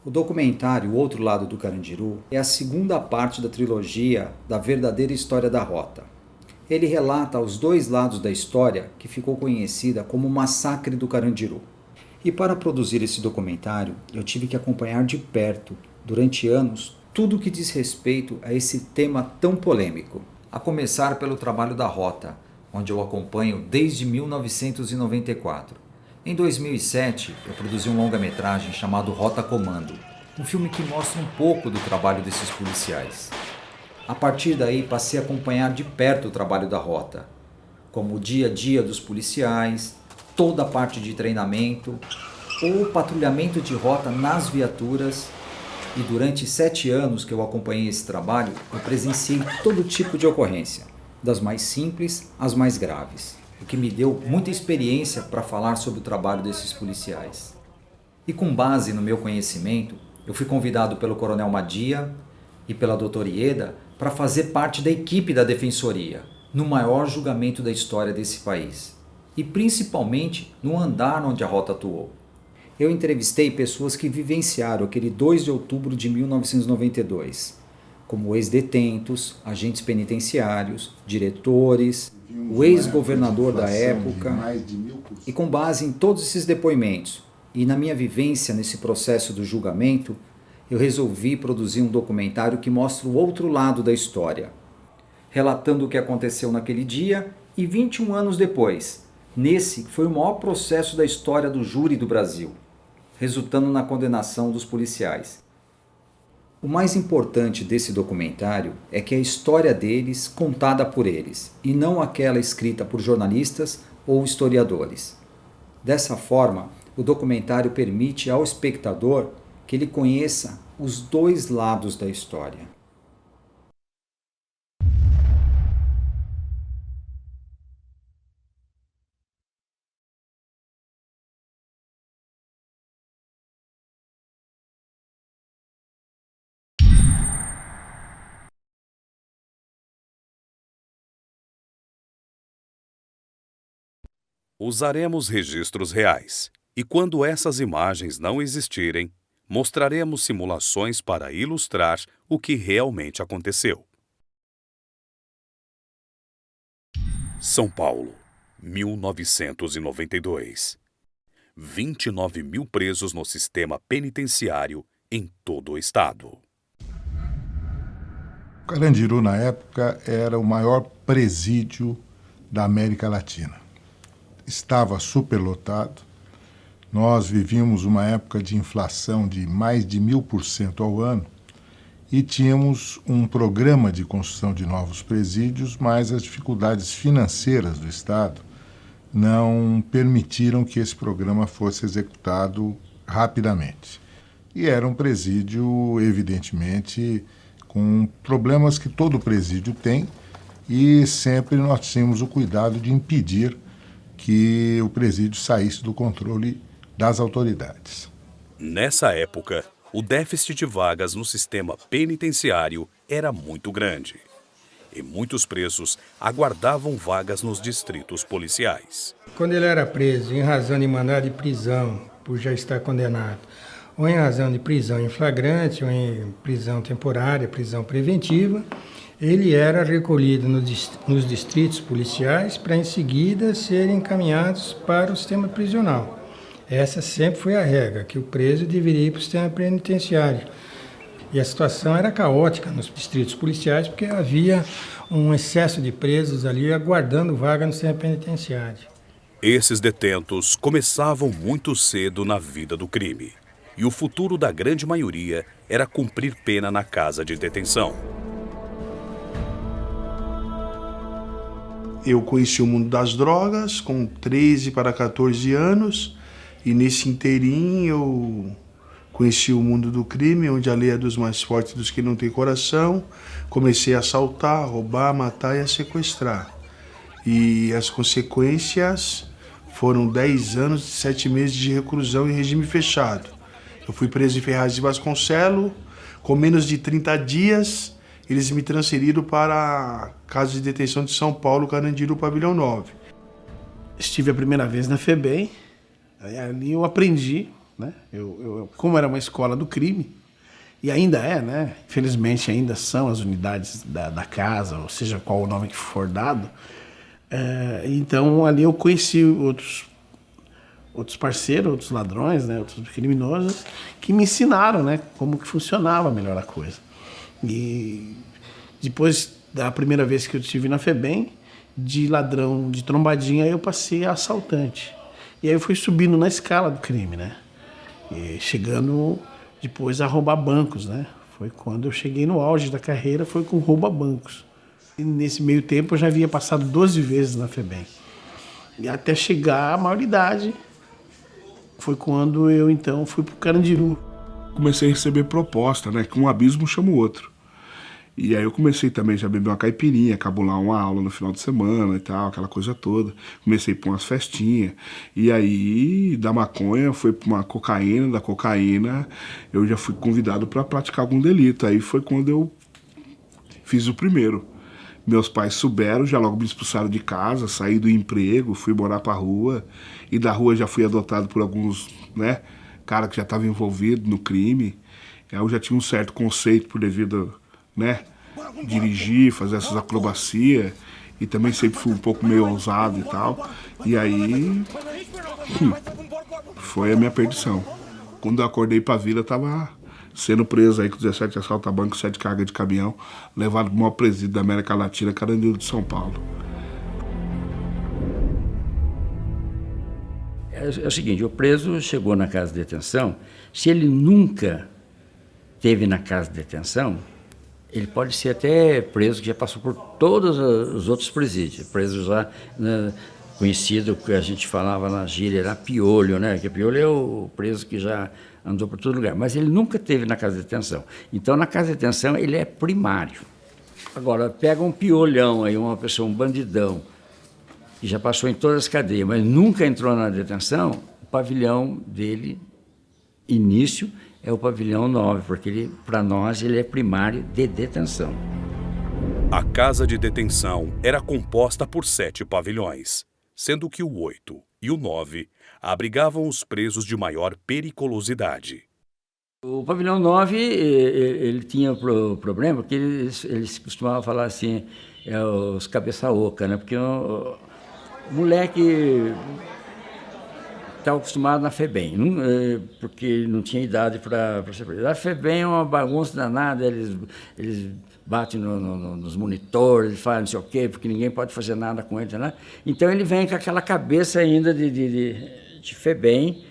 O documentário O Outro Lado do Carandiru é a segunda parte da trilogia da verdadeira história da rota. Ele relata os dois lados da história que ficou conhecida como o Massacre do Carandiru. E para produzir esse documentário, eu tive que acompanhar de perto, durante anos, tudo o que diz respeito a esse tema tão polêmico. A começar pelo trabalho da Rota, onde eu acompanho desde 1994. Em 2007, eu produzi um longa-metragem chamado Rota Comando, um filme que mostra um pouco do trabalho desses policiais. A partir daí, passei a acompanhar de perto o trabalho da Rota, como o dia a dia dos policiais, toda a parte de treinamento, ou patrulhamento de rota nas viaturas. E durante 7 anos que eu acompanhei esse trabalho, eu presenciei todo tipo de ocorrência, das mais simples às mais graves, o que me deu muita experiência para falar sobre o trabalho desses policiais. E com base no meu conhecimento, eu fui convidado pelo Coronel Madia e pela Doutora Ieda para fazer parte da equipe da Defensoria, no maior julgamento da história desse país, e principalmente no andar onde a Rota atuou. Eu entrevistei pessoas que vivenciaram aquele 2 de outubro de 1992, como ex-detentos, agentes penitenciários, diretores, o ex-governador da época. E com base em todos esses depoimentos e na minha vivência nesse processo do julgamento, eu resolvi produzir um documentário que mostra o outro lado da história, relatando o que aconteceu naquele dia e 21 anos depois. Nesse foi o maior processo da história do júri do Brasil, resultando na condenação dos policiais. O mais importante desse documentário é que é a história deles contada por eles, e não aquela escrita por jornalistas ou historiadores. Dessa forma, o documentário permite ao espectador que ele conheça os dois lados da história. Usaremos registros reais, e quando essas imagens não existirem, mostraremos simulações para ilustrar o que realmente aconteceu. São Paulo, 1992. 29 mil presos no sistema penitenciário em todo o estado. Carandiru, na época, era o maior presídio da América Latina. Estava superlotado. Nós vivíamos uma época de inflação de mais de 1000% ao ano e tínhamos um programa de construção de novos presídios, mas as dificuldades financeiras do Estado não permitiram que esse programa fosse executado rapidamente. E era um presídio, evidentemente, com problemas que todo presídio tem, e sempre nós tínhamos o cuidado de impedir que o presídio saísse do controle das autoridades. Nessa época, o déficit de vagas no sistema penitenciário era muito grande, e muitos presos aguardavam vagas nos distritos policiais. Quando ele era preso em razão de mandado de prisão, por já estar condenado, ou em razão de prisão em flagrante, ou em prisão temporária, prisão preventiva, ele era recolhido nos distritos policiais para em seguida serem encaminhados para o sistema prisional. Essa sempre foi a regra, que o preso deveria ir para o sistema penitenciário. E a situação era caótica nos distritos policiais, porque havia um excesso de presos ali aguardando vaga no sistema penitenciário. Esses detentos começavam muito cedo na vida do crime, e o futuro da grande maioria era cumprir pena na casa de detenção. Eu conheci o mundo das drogas com 13 para 14 anos, e nesse inteirinho eu conheci o mundo do crime, onde a lei é dos mais fortes dos que não têm coração. Comecei a assaltar, a roubar, a matar e a sequestrar. E as consequências foram 10 anos e 7 meses de reclusão em regime fechado. Eu fui preso em Ferraz de Vasconcelos, com menos de 30 dias, eles me transferiram para a Casa de Detenção de São Paulo, Carandiru, Pavilhão 9. Estive a primeira vez na FEBEM, ali eu aprendi né? Como era uma escola do crime, e ainda é, né? Infelizmente ainda são as unidades da casa, ou seja, qual o nome que for dado. Então ali eu conheci outros parceiros, outros ladrões, né? Outros criminosos, que me ensinaram, né? Como que funcionava melhor a coisa. E depois da primeira vez que eu estive na FEBEM, de ladrão, de trombadinha, eu passei a assaltante. E aí eu fui subindo na escala do crime, né? E chegando depois a roubar bancos, né? Foi quando eu cheguei no auge da carreira, foi com rouba bancos. E nesse meio tempo eu já havia passado 12 vezes na FEBEM. E até chegar à maioridade, foi quando eu então fui pro Carandiru. Comecei a receber proposta, né? Que um abismo chama o outro. E aí eu comecei também já a beber uma caipirinha, cabular uma aula no final de semana e tal, aquela coisa toda. Comecei por umas festinhas. E aí, da maconha, foi pra uma cocaína, da cocaína, eu já fui convidado para praticar algum delito. Aí foi quando eu fiz o primeiro. Meus pais souberam, já logo me expulsaram de casa, saí do emprego, fui morar pra rua. E da rua já fui adotado por alguns, né, cara que já estavam envolvidos no crime. Aí eu já tinha um certo conceito por devido, né, dirigir, fazer essas acrobacias, e também sempre fui um pouco meio ousado e tal. E aí foi a minha perdição. Quando eu acordei pra vida, eu tava sendo preso aí com 17 assaltos a banco, 7 cargas de caminhão, levado pro maior presídio da América Latina, Carandiru de São Paulo. É o seguinte, o preso chegou na casa de detenção, se ele nunca esteve na casa de detenção, ele pode ser até preso que já passou por todos os outros presídios, preso já, né, conhecido, que a gente falava na gíria, era piolho, né? Que piolho é o preso que já andou por todo lugar, mas ele nunca esteve na casa de detenção. Então, na casa de detenção, ele é primário. Agora, pega um piolhão aí, uma pessoa, um bandidão, que já passou em todas as cadeias, mas nunca entrou na detenção, o pavilhão dele, início, é o pavilhão 9, porque para nós ele é primário de detenção. A casa de detenção era composta por 7 pavilhões, sendo que o 8 e o 9 abrigavam os presos de maior periculosidade. O pavilhão 9, ele tinha problema, porque eles costumavam falar assim, os cabeça oca, né? Porque o moleque estava acostumado na FEBEM, porque não tinha idade para ser preso. A FEBEM é uma bagunça danada, eles batem nos monitores, fazem não sei o quê, porque ninguém pode fazer nada com ele, né? Então ele vem com aquela cabeça ainda de FEBEM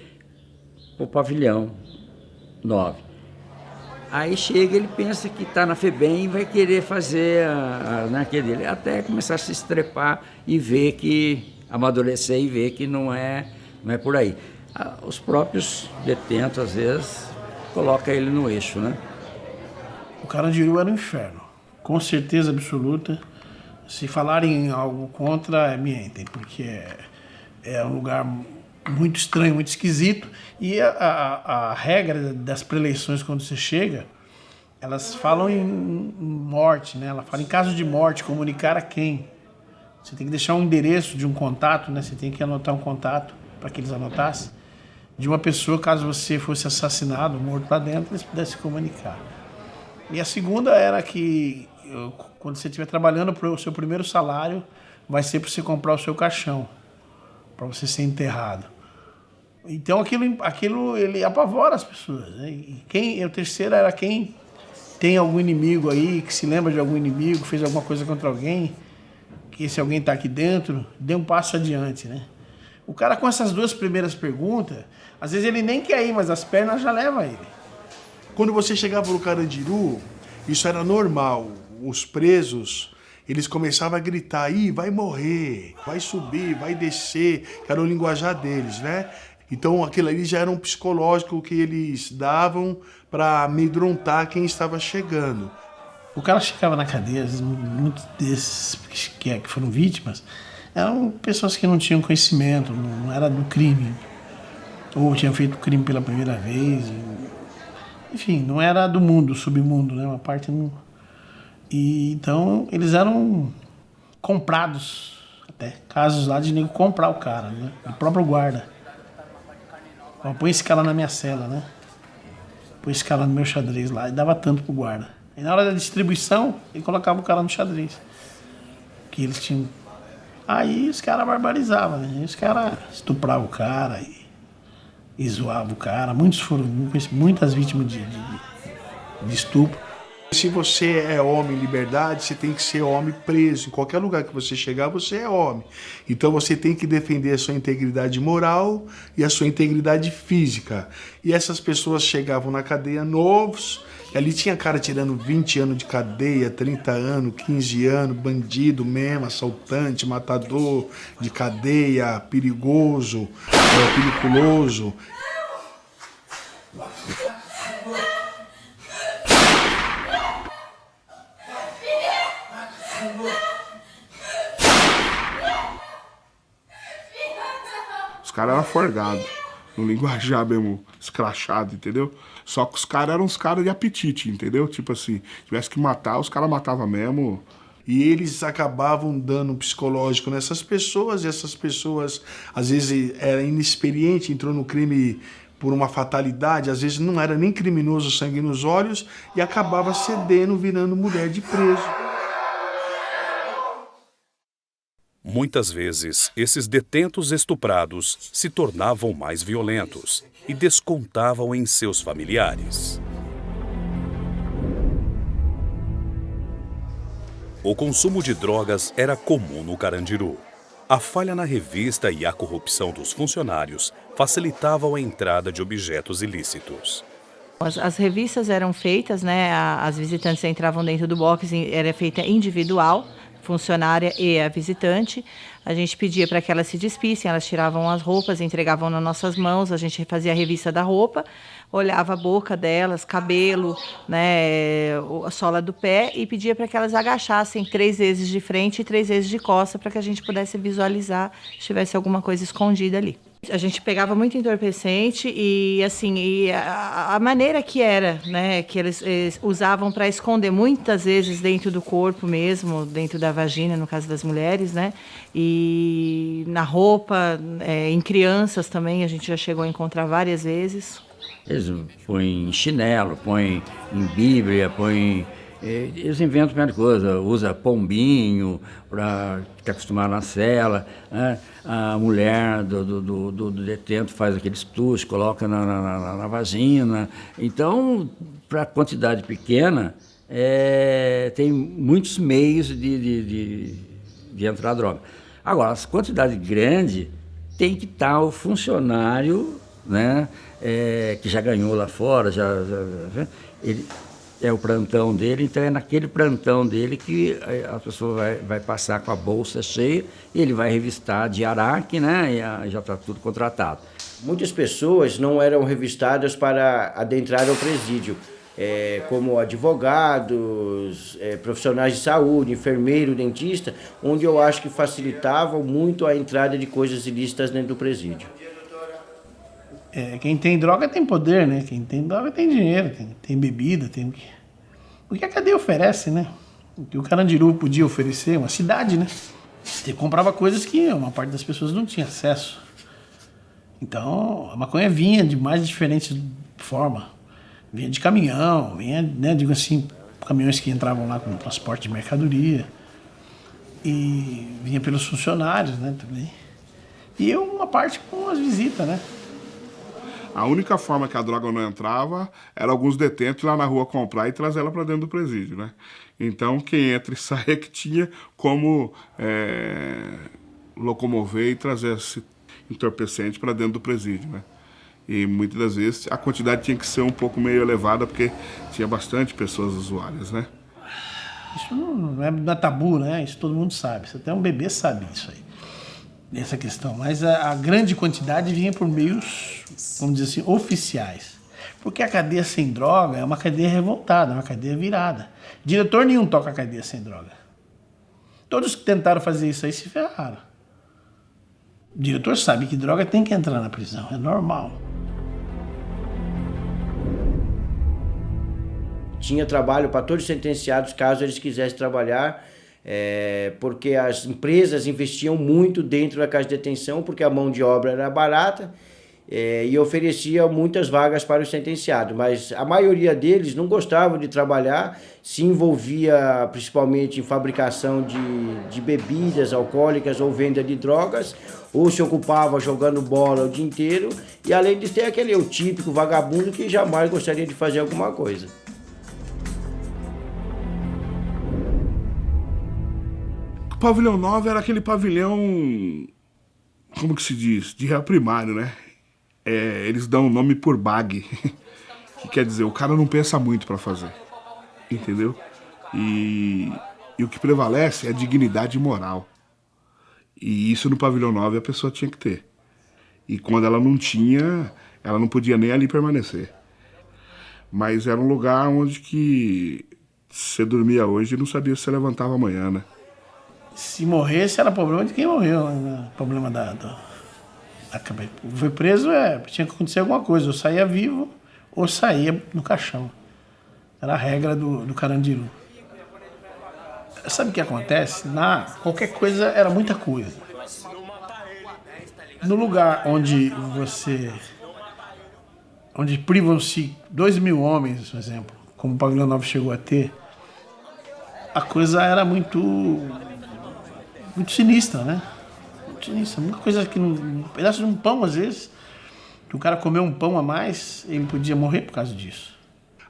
para o pavilhão 9. Aí chega, ele pensa que está na FEBEM e vai querer fazer naquele, até começar a se estrepar e ver que, amadurecer e ver que não é por aí. Os próprios detentos, às vezes, colocam ele no eixo, né? O Carandiru era um inferno, com certeza absoluta. Se falarem algo contra, mentem, porque é um lugar muito estranho, muito esquisito. E a regra das preleições, quando você chega, elas falam em morte, né? Ela fala em caso de morte, comunicar a quem? Você tem que deixar um endereço de um contato, né? Você tem que anotar um contato para que eles anotassem, de uma pessoa, caso você fosse assassinado, morto lá dentro, eles pudessem comunicar. E a segunda era que, quando você estiver trabalhando, o seu primeiro salário vai ser para você comprar o seu caixão, para você ser enterrado. Então aquilo ele apavora as pessoas, né? E o terceiro era quem tem algum inimigo aí, que se lembra de algum inimigo, fez alguma coisa contra alguém, que se alguém está aqui dentro, dê um passo adiante, né? O cara com essas duas primeiras perguntas, às vezes ele nem quer ir, mas as pernas já levam ele. Quando você chegava no Carandiru, isso era normal. Os presos, eles começavam a gritar, ih, vai morrer, vai subir, vai descer, que era o linguajar deles, né? Então aquilo ali já era um psicológico que eles davam para amedrontar quem estava chegando. O cara chegava na cadeia, às vezes, muitos desses que foram vítimas, eram pessoas que não tinham conhecimento, não era do crime, ou tinham feito crime pela primeira vez, enfim, não era do mundo, submundo, né? Uma parte não. E então eles eram comprados, até casos lá de nego comprar o cara, né? O próprio guarda. Põe esse cara na minha cela, né? Põe esse cara no meu xadrez lá. E dava tanto pro guarda. E na hora da distribuição, ele colocava o cara no xadrez. Que eles tinham... Aí os caras barbarizavam, né? Aí os caras estupravam o cara e zoavam o cara. Muitas vítimas de estupro. Se você é homem em liberdade, você tem que ser homem preso. Em qualquer lugar que você chegar, você é homem. Então você tem que defender a sua integridade moral e a sua integridade física. E essas pessoas chegavam na cadeia novos, e ali tinha cara tirando 20 anos de cadeia, 30 anos, 15 anos, bandido mesmo, assaltante, matador de cadeia, perigoso, periculoso. Os caras eram forgados, no linguajar mesmo, escrachado, entendeu? Só que os caras eram uns caras de apetite, entendeu? Tipo assim, tivesse que matar, os caras matavam mesmo. E eles acabavam dando um psicológico nessas pessoas, e essas pessoas, às vezes, era inexperiente, entrou no crime por uma fatalidade, às vezes não era nem criminoso, sangue nos olhos, e acabava cedendo, virando mulher de preso. Muitas vezes, esses detentos estuprados se tornavam mais violentos e descontavam em seus familiares. O consumo de drogas era comum no Carandiru. A falha na revista e a corrupção dos funcionários facilitavam a entrada de objetos ilícitos. As revistas eram feitas, né? As visitantes entravam dentro do box, era feita individual, funcionária e a visitante. A gente pedia para que elas se despissem, elas tiravam as roupas, entregavam nas nossas mãos, a gente fazia a revista da roupa, olhava a boca delas, cabelo, né, a sola do pé, e pedia para que elas agachassem 3 vezes de frente e 3 vezes de costa, para que a gente pudesse visualizar se tivesse alguma coisa escondida ali. A gente pegava muito entorpecente e, assim, a maneira que era, né, que eles usavam para esconder muitas vezes dentro do corpo mesmo, dentro da vagina, no caso das mulheres, né, e na roupa, em crianças também, a gente já chegou a encontrar várias vezes. Eles põem em chinelo, põem em bíblia, põem... Eles inventam a primeira coisa, usa pombinho para estar acostumado na cela, né? A mulher do detento faz aqueles tuchos, coloca na vagina. Então, para quantidade pequena, tem muitos meios de entrar droga. Agora, as quantidades grandes, tem que estar o funcionário, né? Que já ganhou lá fora, ele é o plantão dele, então é naquele plantão dele que a pessoa vai passar com a bolsa cheia e ele vai revistar de Araque, né? E já está tudo contratado. Muitas pessoas não eram revistadas para adentrar ao presídio, como advogados, profissionais de saúde, enfermeiro, dentista, onde eu acho que facilitavam muito a entrada de coisas ilícitas dentro do presídio. Quem tem droga tem poder, né? Quem tem droga tem dinheiro, tem bebida, tem o que a cadeia oferece, né? O que o Carandiru podia oferecer, uma cidade, né? Você comprava coisas que uma parte das pessoas não tinha acesso. Então, a maconha vinha de mais diferentes formas. Vinha de caminhão, vinha, né, digo assim, caminhões que entravam lá com transporte de mercadoria. E vinha pelos funcionários, né, também. E uma parte com as visitas, né? A única forma que a droga não entrava era alguns detentos ir lá na rua comprar e trazer ela para dentro do presídio, né? Então, quem entra e sai é que tinha como locomover e trazer esse entorpecente para dentro do presídio, né? E muitas das vezes a quantidade tinha que ser um pouco meio elevada, porque tinha bastante pessoas usuárias, né? Isso não é tabu, né? Isso todo mundo sabe. Até um bebê sabe isso aí. Essa questão, mas a grande quantidade vinha por meios, vamos dizer assim, oficiais. Porque a cadeia sem droga é uma cadeia revoltada, é uma cadeia virada. Diretor nenhum toca a cadeia sem droga. Todos que tentaram fazer isso aí se ferraram. O diretor sabe que droga tem que entrar na prisão, é normal. Tinha trabalho para todos os sentenciados, caso eles quisessem trabalhar, porque as empresas investiam muito dentro da casa de detenção, porque a mão de obra era barata, e oferecia muitas vagas para os sentenciados, mas a maioria deles não gostavam de trabalhar, se envolvia principalmente em fabricação de bebidas alcoólicas ou venda de drogas, ou se ocupava jogando bola o dia inteiro, e além de ter aquele o típico vagabundo que jamais gostaria de fazer alguma coisa. O pavilhão 9 era aquele pavilhão, como que se diz, de réu primário, né? Eles dão o nome por bag, que quer dizer, o cara não pensa muito para fazer, entendeu? E o que prevalece é dignidade moral. E isso no pavilhão 9 a pessoa tinha que ter. E quando ela não tinha, ela não podia nem ali permanecer. Mas era um lugar onde que você dormia hoje e não sabia se você levantava amanhã, né? Se morresse, era problema de quem morreu, né? Problema da cabeça. Foi preso, tinha que acontecer alguma coisa. Ou saía vivo, ou saía no caixão. Era a regra do Carandiru. Sabe o que acontece? Qualquer coisa era muita coisa. No lugar onde privam-se 2.000 homens, por exemplo, como o pavilhão 9 chegou a ter, a coisa era muito sinistra, né? Muito sinistra. Muita coisa que um pedaço de um pão, às vezes, que o cara comeu um pão a mais, ele podia morrer por causa disso.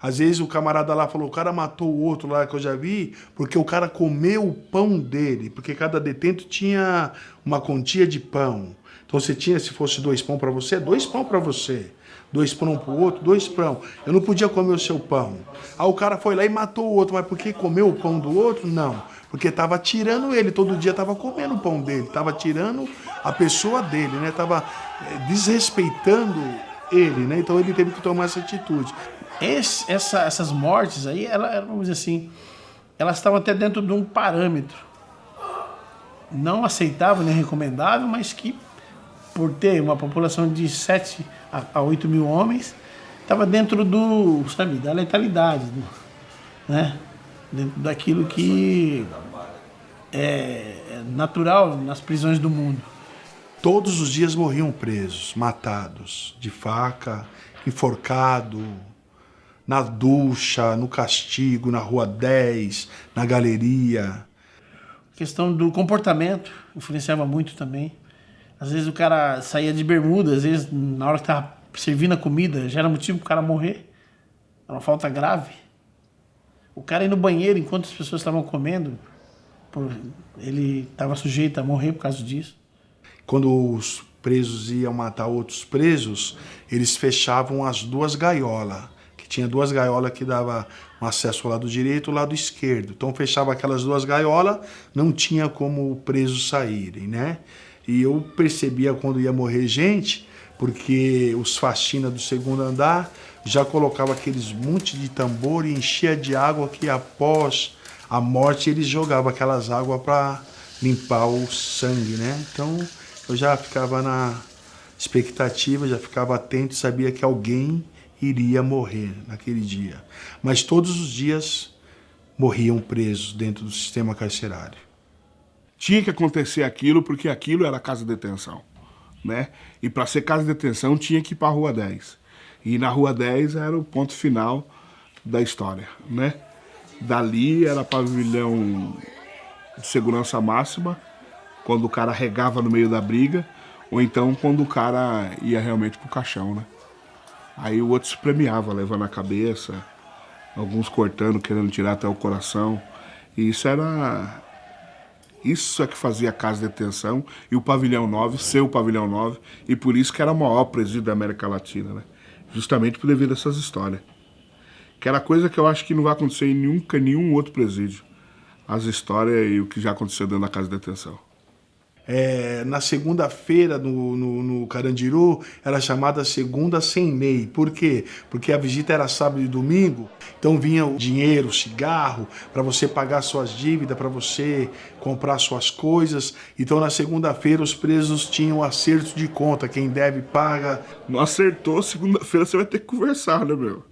Às vezes o camarada lá falou, o cara matou o outro lá que eu já vi, porque o cara comeu o pão dele, porque cada detento tinha uma quantia de pão. Então você tinha, se fosse 2 pão para você, 2 pão para você. 2 pão pro outro, 2 pão. Eu não podia comer o seu pão. Aí o cara foi lá e matou o outro, mas por que comeu o pão do outro? Não, porque estava tirando ele, todo dia estava comendo o pão dele, estava tirando a pessoa dele, né? Estava desrespeitando ele, né? Então ele teve que tomar essa atitude. Essas mortes aí, vamos dizer assim, elas estavam até dentro de um parâmetro não aceitável nem recomendável, mas que, por ter uma população de 7 a 8 mil homens, estava dentro da letalidade, né? Dentro daquilo que é natural nas prisões do mundo. Todos os dias morriam presos, matados, de faca, enforcado, na ducha, no castigo, na Rua 10, na galeria. A questão do comportamento influenciava muito também. Às vezes o cara saía de bermuda, às vezes na hora que estava servindo a comida, já era motivo para o cara morrer. Era uma falta grave. O cara ir no banheiro enquanto as pessoas estavam comendo, ele estava sujeito a morrer por causa disso. Quando os presos iam matar outros presos, eles fechavam as 2 gaiolas. Tinha 2 gaiolas que davam um acesso ao lado direito e ao lado esquerdo. Então fechava aquelas 2 gaiolas, não tinha como presos saírem, né? E eu percebia quando ia morrer gente, porque os faxinas do 2º andar já colocavam aqueles monte de tambor e enchia de água que após a morte eles jogavam aquelas águas para limpar o sangue, né? Então eu já ficava na expectativa, já ficava atento, sabia que alguém iria morrer naquele dia. Mas todos os dias morriam presos dentro do sistema carcerário. Tinha que acontecer aquilo porque aquilo era casa de detenção, né? E para ser casa de detenção tinha que ir para a Rua 10. E na Rua 10 era o ponto final da história, né? Dali era pavilhão de segurança máxima, quando o cara regava no meio da briga, ou então quando o cara ia realmente pro caixão, né? Aí o outro se premiava, levando a cabeça, alguns cortando, querendo tirar até o coração. E isso é que fazia a casa de detenção e o pavilhão 9 ser o pavilhão 9, e por isso que era o maior presídio da América Latina, né? Justamente por devido a essas histórias. Que era coisa que eu acho que não vai acontecer em nenhum outro presídio. As histórias e o que já aconteceu dentro da casa de detenção. Na segunda-feira no Carandiru era chamada segunda sem lei. Por quê? Porque a visita era sábado e domingo, então vinha o dinheiro, cigarro, para você pagar suas dívidas, para você comprar suas coisas. Então na segunda-feira os presos tinham acerto de conta, quem deve paga. Não acertou, segunda-feira você vai ter que conversar, né, meu?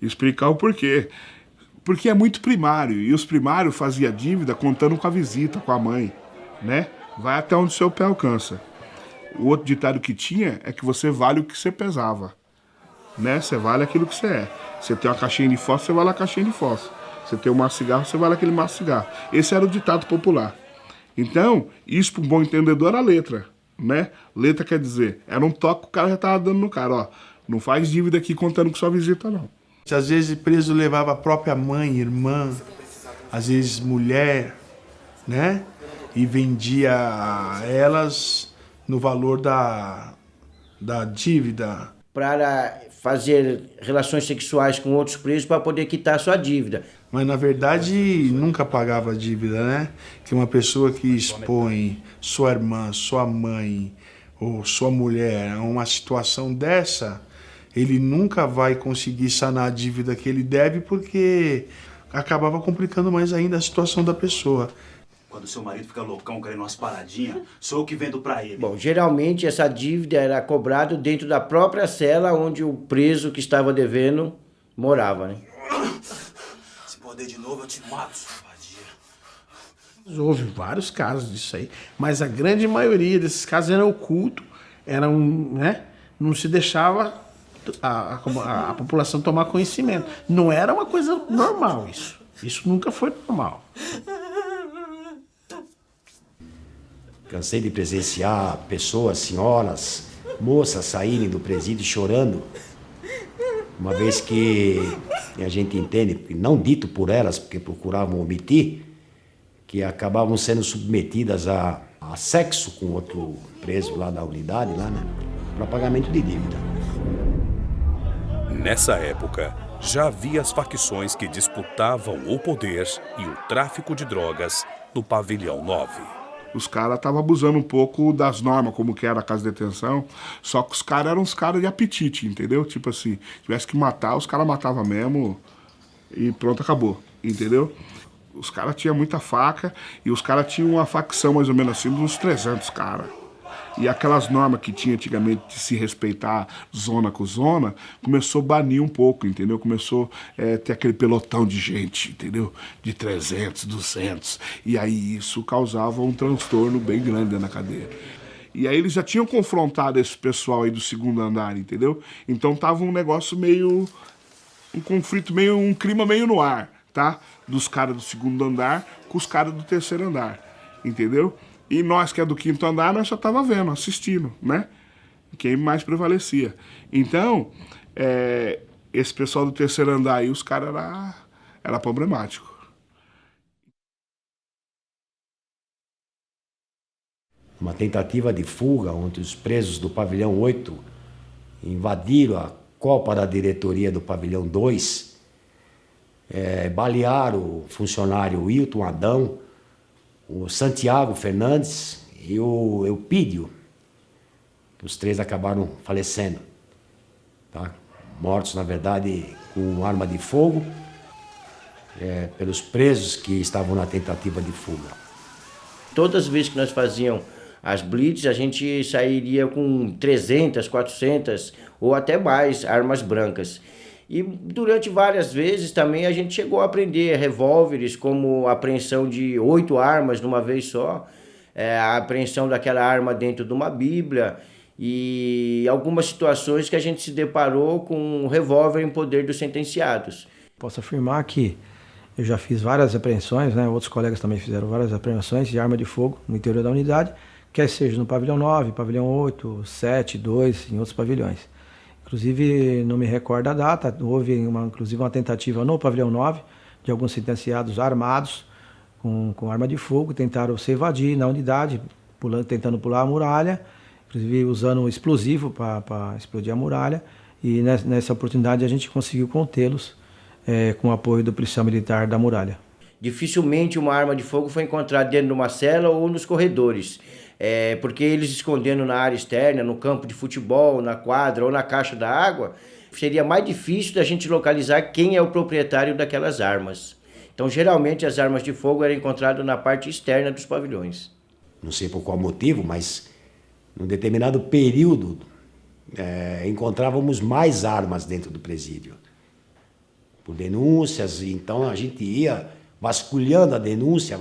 Explicar o porquê. Porque é muito primário, e os primários faziam dívida contando com a visita, com a mãe, né? Vai até onde o seu pé alcança. O outro ditado que tinha é que você vale o que você pesava, né? Você vale aquilo que você é. Você tem uma caixinha de fósforo, você vale a caixinha de fósforo. Você tem um maço de cigarro, você vale aquele maço de cigarro. Esse era o ditado popular. Então, isso para um bom entendedor era letra, né? Letra quer dizer, era um toque que o cara já estava dando no cara, ó. Não faz dívida aqui contando com sua visita, não. Às vezes preso levava a própria mãe, irmã, às vezes mulher, né? E vendia elas no valor da dívida. Para fazer relações sexuais com outros presos para poder quitar sua dívida. Mas, na verdade, nunca pagava a dívida, né? Que uma pessoa que expõe sua irmã, sua mãe ou sua mulher a uma situação dessa, ele nunca vai conseguir sanar a dívida que ele deve porque acabava complicando mais ainda a situação da pessoa. Quando seu marido fica loucão querendo umas paradinhas, sou eu que vendo pra ele. Bom, geralmente essa dívida era cobrada dentro da própria cela onde o preso que estava devendo morava, né? Se poder de novo, eu te mato, sua vadia. Houve vários casos disso aí, mas a grande maioria desses casos era oculto, né? Não se deixava a população tomar conhecimento. Não era uma coisa normal isso. Isso nunca foi normal. Cansei de presenciar pessoas, senhoras, moças saírem do presídio chorando, uma vez que a gente entende, não dito por elas, porque procuravam omitir, que acabavam sendo submetidas a sexo com outro preso lá da unidade, lá, né, para pagamento de dívida. Nessa época, já havia as facções que disputavam o poder e o tráfico de drogas no Pavilhão 9. Os caras estavam abusando um pouco das normas, como que era a casa de detenção, só que os caras eram uns caras de apetite, entendeu? Tipo assim, tivesse que matar, os caras matavam mesmo e pronto, acabou, entendeu? Os caras tinham muita faca e os caras tinham uma facção mais ou menos assim de uns 300 caras. E aquelas normas que tinha antigamente de se respeitar zona com zona, começou a banir um pouco, entendeu? Começou a ter aquele pelotão de gente, entendeu? De 300, 200. E aí isso causava um transtorno bem grande na cadeia. E aí eles já tinham confrontado esse pessoal aí do segundo andar, entendeu? Então tava um negócio meio... um conflito meio... um clima meio no ar, tá? Dos caras do segundo andar com os caras do terceiro andar, entendeu? E nós, que é do quinto andar, nós só tava vendo, assistindo, né? Quem mais prevalecia. Então, esse pessoal do terceiro andar aí, os caras era problemático. Uma tentativa de fuga, onde os presos do pavilhão 8 invadiram a copa da diretoria do pavilhão 2, balearam o funcionário Wilton Adão, o Santiago Fernandes e o Eupídio. Os três acabaram falecendo, tá? Mortos, na verdade, com arma de fogo, pelos presos que estavam na tentativa de fuga. Todas as vezes que nós fazíamos as blitz, a gente sairia com 300, 400 ou até mais armas brancas. E durante várias vezes também a gente chegou a aprender revólveres, como a apreensão de 8 armas de uma vez só, a apreensão daquela arma dentro de uma bíblia e algumas situações que a gente se deparou com um revólver em poder dos sentenciados. Posso afirmar que eu já fiz várias apreensões, né? Outros colegas também fizeram várias apreensões de arma de fogo no interior da unidade, quer seja no pavilhão 9, pavilhão 8, 7, 2, em outros pavilhões. Inclusive, não me recordo a data, houve inclusive uma tentativa no pavilhão 9 de alguns sentenciados armados com arma de fogo, tentaram se evadir na unidade, tentando pular a muralha, inclusive usando um explosivo para explodir a muralha, e nessa oportunidade a gente conseguiu contê-los com o apoio do policial militar da muralha. Dificilmente uma arma de fogo foi encontrada dentro de uma cela ou nos corredores. Porque eles escondendo na área externa, no campo de futebol, na quadra ou na caixa da água, seria mais difícil da gente localizar quem é o proprietário daquelas armas. Então, geralmente, as armas de fogo eram encontradas na parte externa dos pavilhões. Não sei por qual motivo, mas num determinado período encontrávamos mais armas dentro do presídio. Por denúncias, então a gente ia vasculhando a denúncia,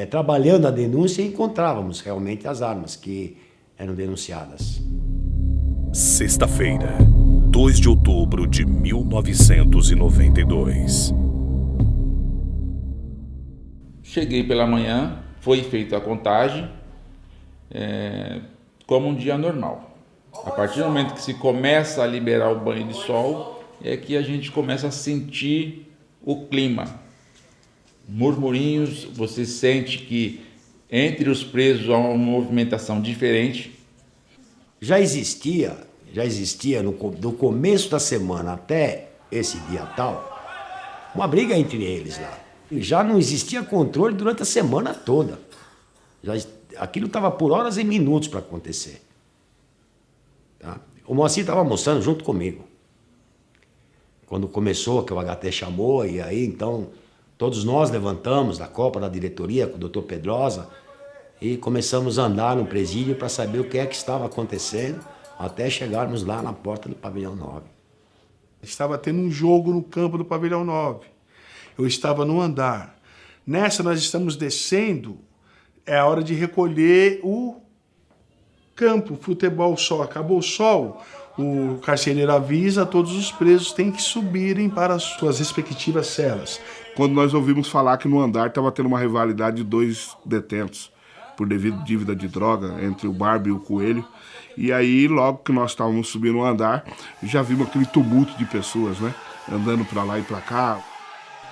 trabalhando a denúncia e encontrávamos realmente as armas, que eram denunciadas. Sexta-feira, 2 de outubro de 1992. Cheguei pela manhã, foi feita a contagem, como um dia normal. A partir do momento que se começa a liberar o banho de sol, é que a gente começa a sentir o clima. Murmurinhos, você sente que entre os presos há uma movimentação diferente. Já existia do começo da semana até esse dia tal, uma briga entre eles lá. Já não existia controle durante a semana toda. Aquilo estava por horas e minutos para acontecer. Tá? O Moacir estava almoçando junto comigo. Quando começou, que o HT chamou, e aí então todos nós levantamos da copa da diretoria com o Dr. Pedrosa e começamos a andar no presídio para saber o que é que estava acontecendo, até chegarmos lá na porta do pavilhão 9. Estava tendo um jogo no campo do pavilhão 9. Eu estava no andar. Nessa nós estamos descendo, é a hora de recolher o campo, futebol, sol. Acabou o sol, o carcereiro avisa, todos os presos têm que subirem para as suas respectivas celas. Quando nós ouvimos falar que no andar estava tendo uma rivalidade de 2 detentos por devido dívida de droga entre o Barba e o Coelho. E aí, logo que nós estávamos subindo o andar, já vimos aquele tumulto de pessoas, né? Andando para lá e para cá.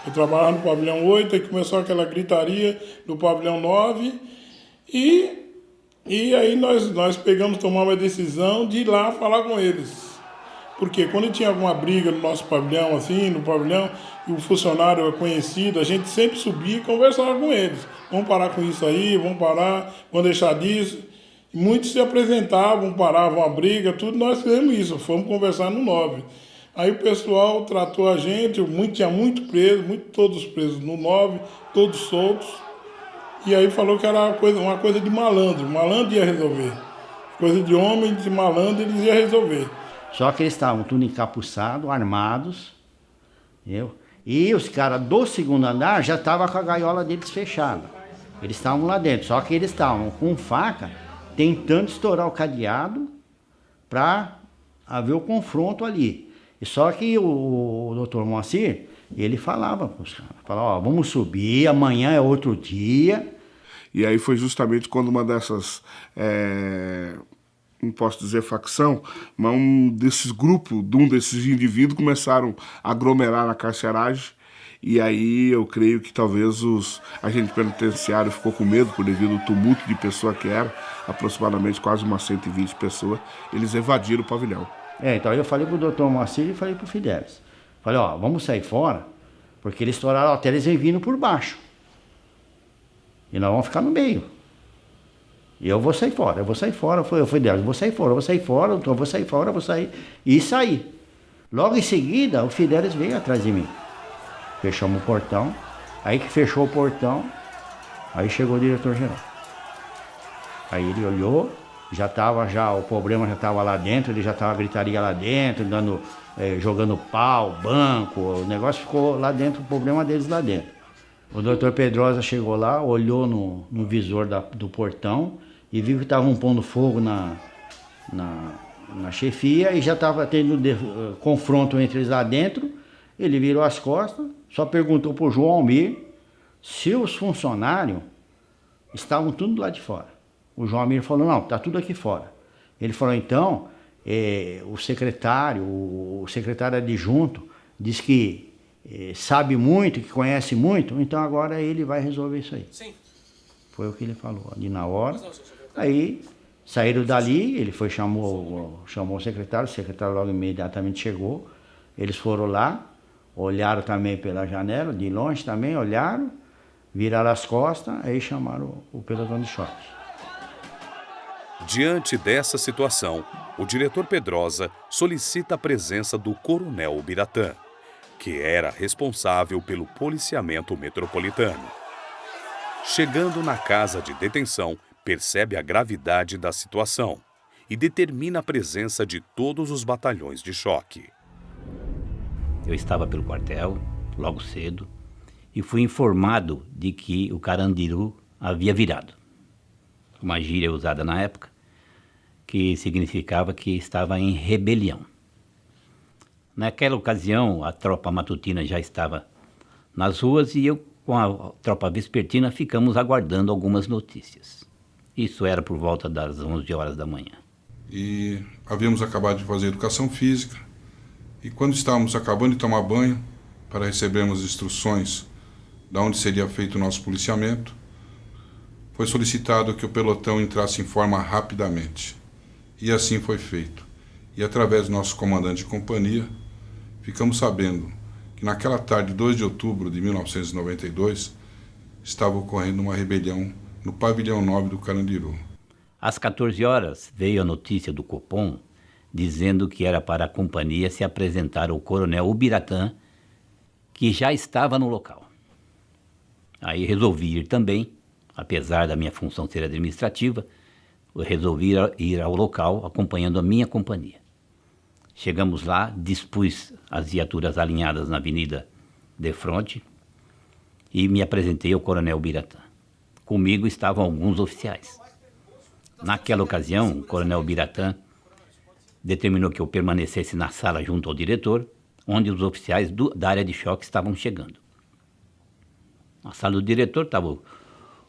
Eu trabalhava no pavilhão 8 e começou aquela gritaria no pavilhão 9 e aí nós tomamos a decisão de ir lá falar com eles. Porque quando tinha alguma briga no nosso pavilhão, assim, no pavilhão, e o funcionário é conhecido, a gente sempre subia e conversava com eles. Vamos parar com isso aí, vamos parar, vamos deixar disso. E muitos se apresentavam, paravam a briga, tudo, nós fizemos isso, fomos conversar no 9. Aí o pessoal tratou a gente, tinha muito preso, todos presos no 9, todos soltos. E aí falou que era uma coisa de malandro ia resolver. Coisa de homem, de malandro, eles iam resolver. Só que eles estavam tudo encapuçados, armados, entendeu? E os caras do segundo andar já estavam com a gaiola deles fechada. Eles estavam lá dentro, só que eles estavam com faca tentando estourar o cadeado para haver o confronto ali. E só que o doutor Moacir, ele falava para os caras, falava, vamos subir, amanhã é outro dia. E aí foi justamente quando uma dessas, não posso dizer facção, mas um desses grupos, um desses indivíduos começaram a aglomerar na carceragem. E aí eu creio que talvez os agentes penitenciários ficou com medo por devido ao tumulto de pessoa que era, aproximadamente quase umas 120 pessoas, eles evadiram o pavilhão. Então eu falei pro doutor Moacir e falei pro Fidelis. Falei, vamos sair fora, porque eles estouraram até eles vêm vindo por baixo. E nós vamos ficar no meio. E eu vou sair fora. Eu vou sair. E saí. Logo em seguida, o Fidelis veio atrás de mim. Fechamos o portão. Aí que fechou o portão, aí chegou o diretor-geral. Aí ele olhou, o problema já estava lá dentro, ele já estava gritaria lá dentro, jogando pau, banco, o negócio ficou lá dentro, o problema deles lá dentro. O doutor Pedrosa chegou lá, olhou no visor do portão e viu que estavam pondo fogo na chefia e já estava tendo confronto entre eles lá dentro. Ele virou as costas, só perguntou para o João Almir se os funcionários estavam tudo lá de fora. O João Almir falou, não, está tudo aqui fora. Ele falou, então, o secretário adjunto, diz que sabe muito, que conhece muito, então agora ele vai resolver isso aí. Sim. Foi o que ele falou ali na hora. Aí saíram dali, ele chamou o secretário logo imediatamente chegou, eles foram lá, olharam também pela janela, de longe também, olharam, viraram as costas, aí chamaram o pelotão de choque. Diante dessa situação, o diretor Pedrosa solicita a presença do coronel Biratã, que era responsável pelo policiamento metropolitano. Chegando na casa de detenção, percebe a gravidade da situação e determina a presença de todos os batalhões de choque. Eu estava pelo quartel, logo cedo, e fui informado de que o Carandiru havia virado. Uma gíria usada na época. que significava que estava em rebelião. Naquela ocasião, a tropa matutina já estava nas ruas e eu, com a tropa vespertina, ficamos aguardando algumas notícias. Isso era por volta das 11 horas da manhã. E havíamos acabado de fazer educação física, e quando estávamos acabando de tomar banho, para recebermos instruções de onde seria feito o nosso policiamento, foi solicitado que o pelotão entrasse em forma rapidamente. E assim foi feito. E através do nosso comandante de companhia, ficamos sabendo que naquela tarde de 2 de outubro de 1992, estava ocorrendo uma rebelião no pavilhão 9 do Carandiru. Às 14 horas veio a notícia do Copom dizendo que era para a companhia se apresentar ao coronel Ubiratã, que já estava no local. Aí resolvi ir também, apesar da minha função ser administrativa, eu resolvi ir ao local acompanhando a minha companhia. Chegamos lá, dispus as viaturas alinhadas na Avenida de Fronte e me apresentei ao coronel Ubiratã. Comigo estavam alguns oficiais. Naquela ocasião, o coronel Ubiratã determinou que eu permanecesse na sala junto ao diretor, onde os oficiais da área de choque estavam chegando. Na sala do diretor estava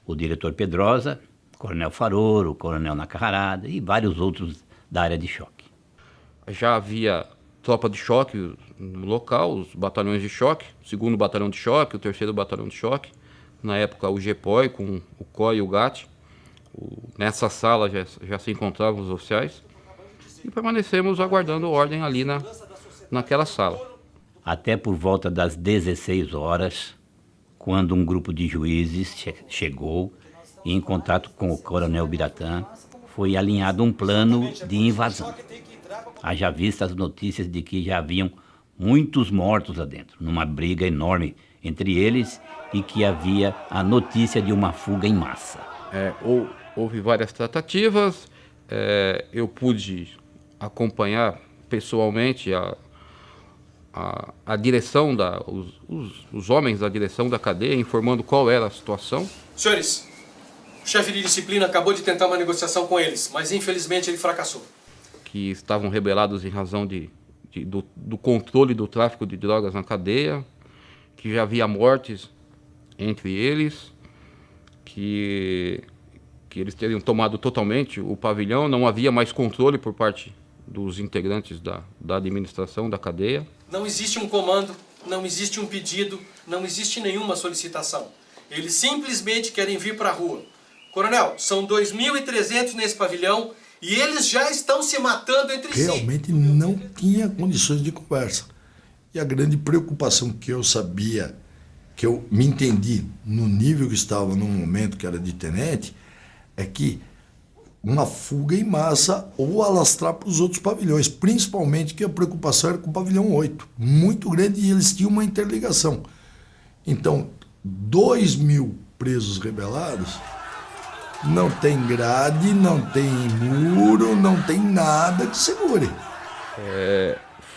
o diretor Pedrosa, o coronel Faroro, o coronel Nacarrada e vários outros da área de choque. Já havia tropa de choque no local, os batalhões de choque, o 2º batalhão de choque, o 3º batalhão de choque, na época o GPOI com o COI e o GAT. Nessa sala já se encontravam os oficiais e permanecemos aguardando ordem ali naquela sala. Até por volta das 16 horas, quando um grupo de juízes chegou e, em contato com o coronel Ubiratã, foi alinhado um plano de invasão. Haja vista as notícias de que já haviam muitos mortos lá dentro, numa briga enorme entre eles e que havia a notícia de uma fuga em massa. Houve várias tratativas, eu pude acompanhar pessoalmente a direção, os homens da direção da cadeia, informando qual era a situação. Senhores, o chefe de disciplina acabou de tentar uma negociação com eles, mas infelizmente ele fracassou. Que estavam rebelados em razão do controle do tráfico de drogas na cadeia, que já havia mortes entre eles, que eles teriam tomado totalmente o pavilhão, não havia mais controle por parte dos integrantes da administração da cadeia. Não existe um comando, não existe um pedido, não existe nenhuma solicitação. Eles simplesmente querem vir para a rua. Coronel, são 2.300 nesse pavilhão e eles já estão se matando entre si. Realmente não tinha condições de conversa. E a grande preocupação que eu sabia, que eu me entendi no nível que estava no momento que era de tenente, é que uma fuga em massa ou alastrar para os outros pavilhões, principalmente que a preocupação era com o pavilhão 8, muito grande, e eles tinham uma interligação. Então, 2.000 presos rebelados, não tem grade, não tem muro, não tem nada que segure.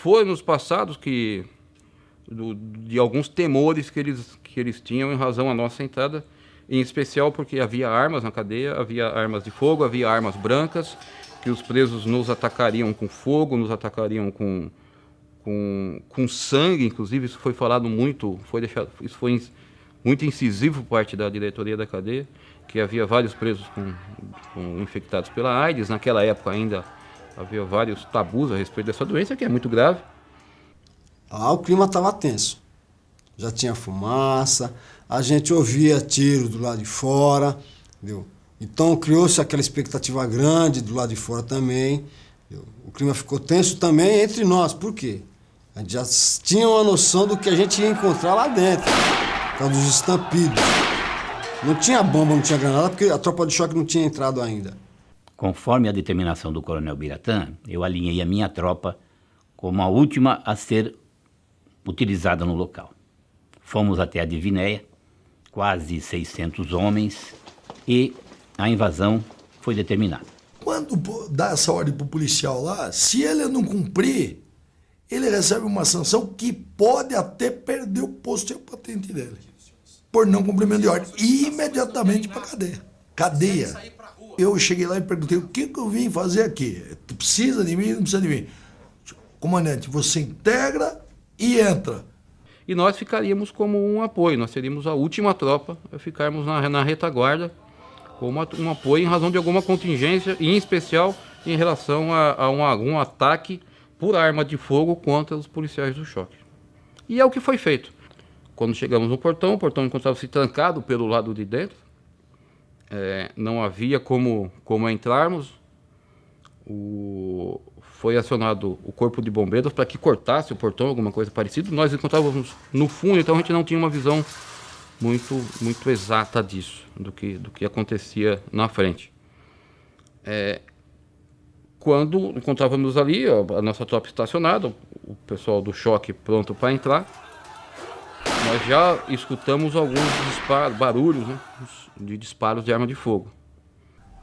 Foi nos passados de alguns temores que eles tinham em razão à nossa entrada, em especial porque havia armas na cadeia, havia armas de fogo, havia armas brancas, que os presos nos atacariam com fogo, nos atacariam com sangue, inclusive isso foi falado muito, isso foi muito incisivo por parte da diretoria da cadeia, que havia vários presos infectados pela AIDS. Naquela época ainda havia vários tabus a respeito dessa doença, que é muito grave. O clima estava tenso. Já tinha fumaça, a gente ouvia tiro do lado de fora, entendeu? Então criou-se aquela expectativa grande do lado de fora também. Entendeu? O clima ficou tenso também entre nós. Por quê? A gente já tinha uma noção do que a gente ia encontrar lá dentro, por causa dos estampidos. Não tinha bomba, não tinha granada, porque a tropa de choque não tinha entrado ainda. Conforme a determinação do coronel Ubiratã, eu alinhei a minha tropa como a última a ser utilizada no local. Fomos até a Divinéia, quase 600 homens, e a invasão foi determinada. Quando dá essa ordem para o policial lá, se ele não cumprir, ele recebe uma sanção que pode até perder o posto e a patente dele, por não cumprimento de ordem, e imediatamente para a cadeia. Eu cheguei lá e perguntei, o que eu vim fazer aqui? Tu precisa de mim? Não precisa de mim. Comandante, você integra e entra. E nós ficaríamos como um apoio, nós seríamos a última tropa a ficarmos na retaguarda como um apoio em razão de alguma contingência, e em especial em relação a algum ataque por arma de fogo contra os policiais do choque. E é o que foi feito. Quando chegamos no portão, o portão encontrava-se trancado pelo lado de dentro, não havia como entrarmos. Foi acionado o corpo de bombeiros para que cortasse o portão, alguma coisa parecida. Nós encontrávamos no fundo, então a gente não tinha uma visão muito exata disso, do que acontecia na frente. Quando encontrávamos ali a nossa tropa estacionada, o pessoal do choque pronto para entrar, nós já escutamos alguns barulhos, né, de disparos de arma de fogo.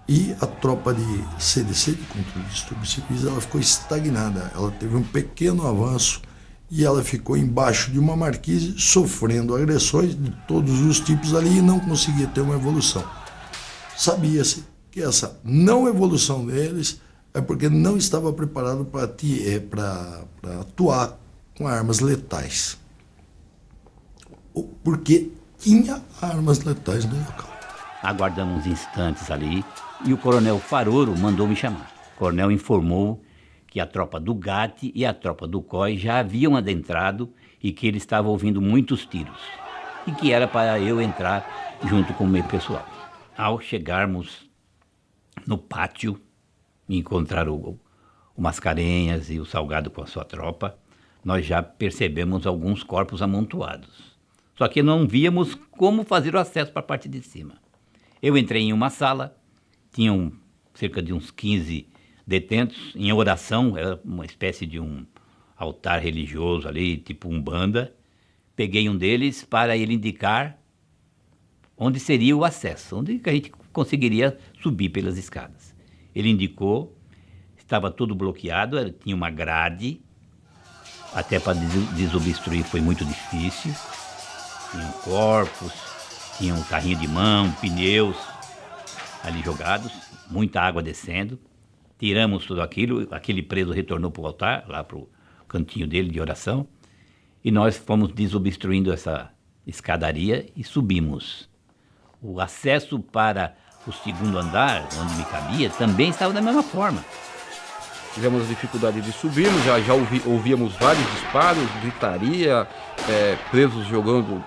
E a tropa de CDC, de controle de distúrbios civis, ela ficou estagnada. Ela teve um pequeno avanço e ela ficou embaixo de uma marquise, sofrendo agressões de todos os tipos ali e não conseguia ter uma evolução. Sabia-se que essa não evolução deles é porque não estava preparado para atuar com armas letais. Porque tinha armas letais no local. Aguardamos uns instantes ali e o coronel Faroro mandou me chamar. O coronel informou que a tropa do GAT e a tropa do COI já haviam adentrado e que ele estava ouvindo muitos tiros e que era para eu entrar junto com o meu pessoal. Ao chegarmos no pátio e encontrar o Mascarenhas e o Salgado com a sua tropa, nós já percebemos alguns corpos amontoados. Só que não víamos como fazer o acesso para a parte de cima. Eu entrei em uma sala, tinham cerca de uns 15 detentos em oração, era uma espécie de um altar religioso ali, tipo Umbanda. Peguei um deles para ele indicar onde seria o acesso, onde a gente conseguiria subir pelas escadas. Ele indicou, estava tudo bloqueado, tinha uma grade, até para desobstruir foi muito difícil. Tinham corpos, tinha um carrinho de mão, pneus ali jogados, muita água descendo. Tiramos tudo aquilo, aquele preso retornou para o altar, lá para o cantinho dele de oração, e nós fomos desobstruindo essa escadaria e subimos. O acesso para o segundo andar, onde me cabia, também estava da mesma forma. Tivemos dificuldade de subirmos, já ouvíamos vários disparos, gritaria, presos jogando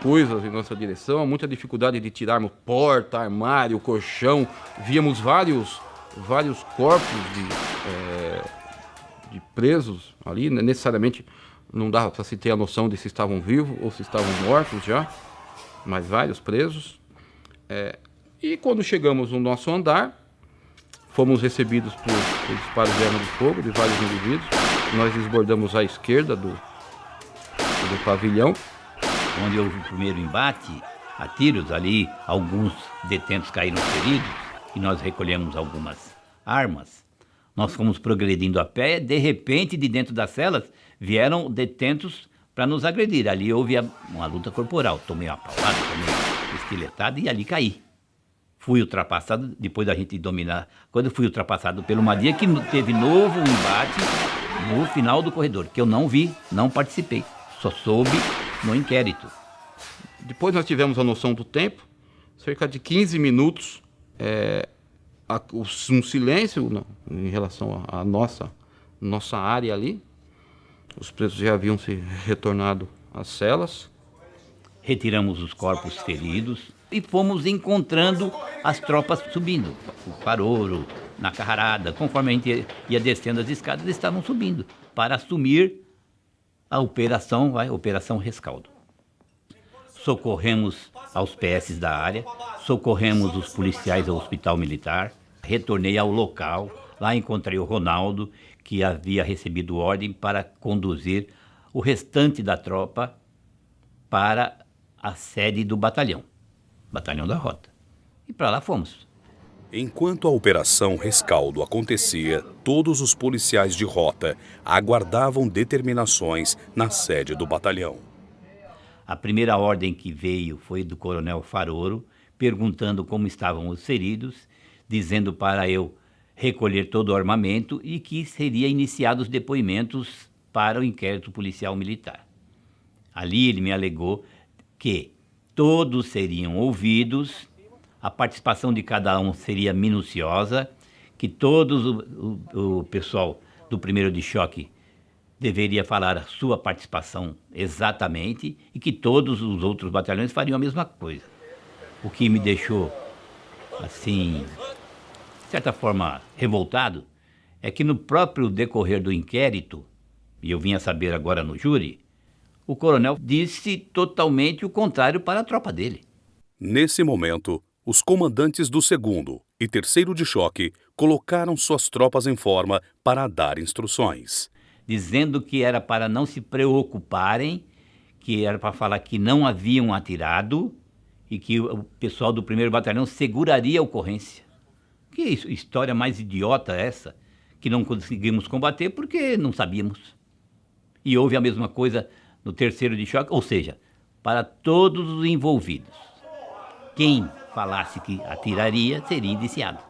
coisas em nossa direção, muita dificuldade de tirarmos porta, armário, colchão. Víamos vários corpos de presos ali, necessariamente não dava para se ter a noção de se estavam vivos ou se estavam mortos já, mas vários presos. E quando chegamos no nosso andar, fomos recebidos por disparos de arma de fogo de vários indivíduos. Nós desbordamos à esquerda do pavilhão. Onde houve o primeiro embate a tiros, ali alguns detentos caíram feridos e nós recolhemos algumas armas. Nós fomos progredindo a pé, de repente, de dentro das celas, vieram detentos para nos agredir. Ali houve uma luta corporal. Tomei uma paulada, tomei estiletada e ali caí. Fui ultrapassado, depois da gente dominar, quando fui ultrapassado pelo Madia, que teve novo embate no final do corredor, que eu não vi, não participei, só soube no inquérito. Depois nós tivemos a noção do tempo, cerca de 15 minutos, um silêncio em relação à nossa área ali. Os presos já haviam se retornado às celas. Retiramos os corpos feridos e fomos encontrando as tropas subindo. O Faroro, na carrarada, conforme a gente ia descendo as escadas, eles estavam subindo para assumir a Operação Rescaldo. Socorremos aos PS da área, socorremos os policiais ao Hospital Militar, retornei ao local, lá encontrei o Ronaldo, que havia recebido ordem para conduzir o restante da tropa para a sede do batalhão da Rota. E para lá fomos. Enquanto a Operação Rescaldo acontecia, todos os policiais de rota aguardavam determinações na sede do batalhão. A primeira ordem que veio foi do coronel Faroro, perguntando como estavam os feridos dizendo para eu recolher todo o armamento e que seria iniciados os depoimentos para o inquérito policial militar. Ali ele me alegou que todos seriam ouvidos, a participação de cada um seria minuciosa, que todos o pessoal do 1º de choque deveria falar a sua participação exatamente e que todos os outros batalhões fariam a mesma coisa. O que me deixou, assim, de certa forma, revoltado, é que no próprio decorrer do inquérito, e eu vim a saber agora no júri, o coronel disse totalmente o contrário para a tropa dele. Nesse momento, os comandantes do 2º e 3º de choque colocaram suas tropas em forma para dar instruções. Dizendo que era para não se preocuparem, que era para falar que não haviam atirado e que o pessoal do 1º Batalhão seguraria a ocorrência. Que história mais idiota é essa? Que não conseguimos combater porque não sabíamos. E houve a mesma coisa no 3º de choque, ou seja, para todos os envolvidos. Quem falasse que atiraria seria indiciado.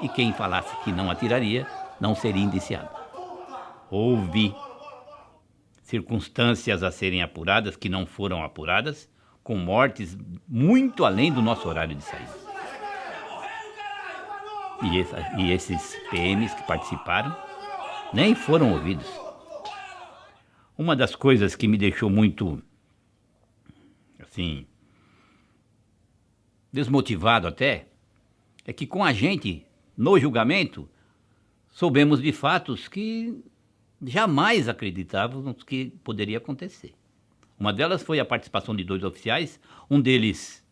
E quem falasse que não atiraria não seria indiciado. Houve circunstâncias a serem apuradas que não foram apuradas, com mortes muito além do nosso horário de saída. E esses PMs que participaram nem foram ouvidos. Uma das coisas que me deixou muito, assim, desmotivado até, é que com a gente, no julgamento, soubemos de fatos que jamais acreditávamos que poderia acontecer. Uma delas foi a participação de 2 oficiais, um deles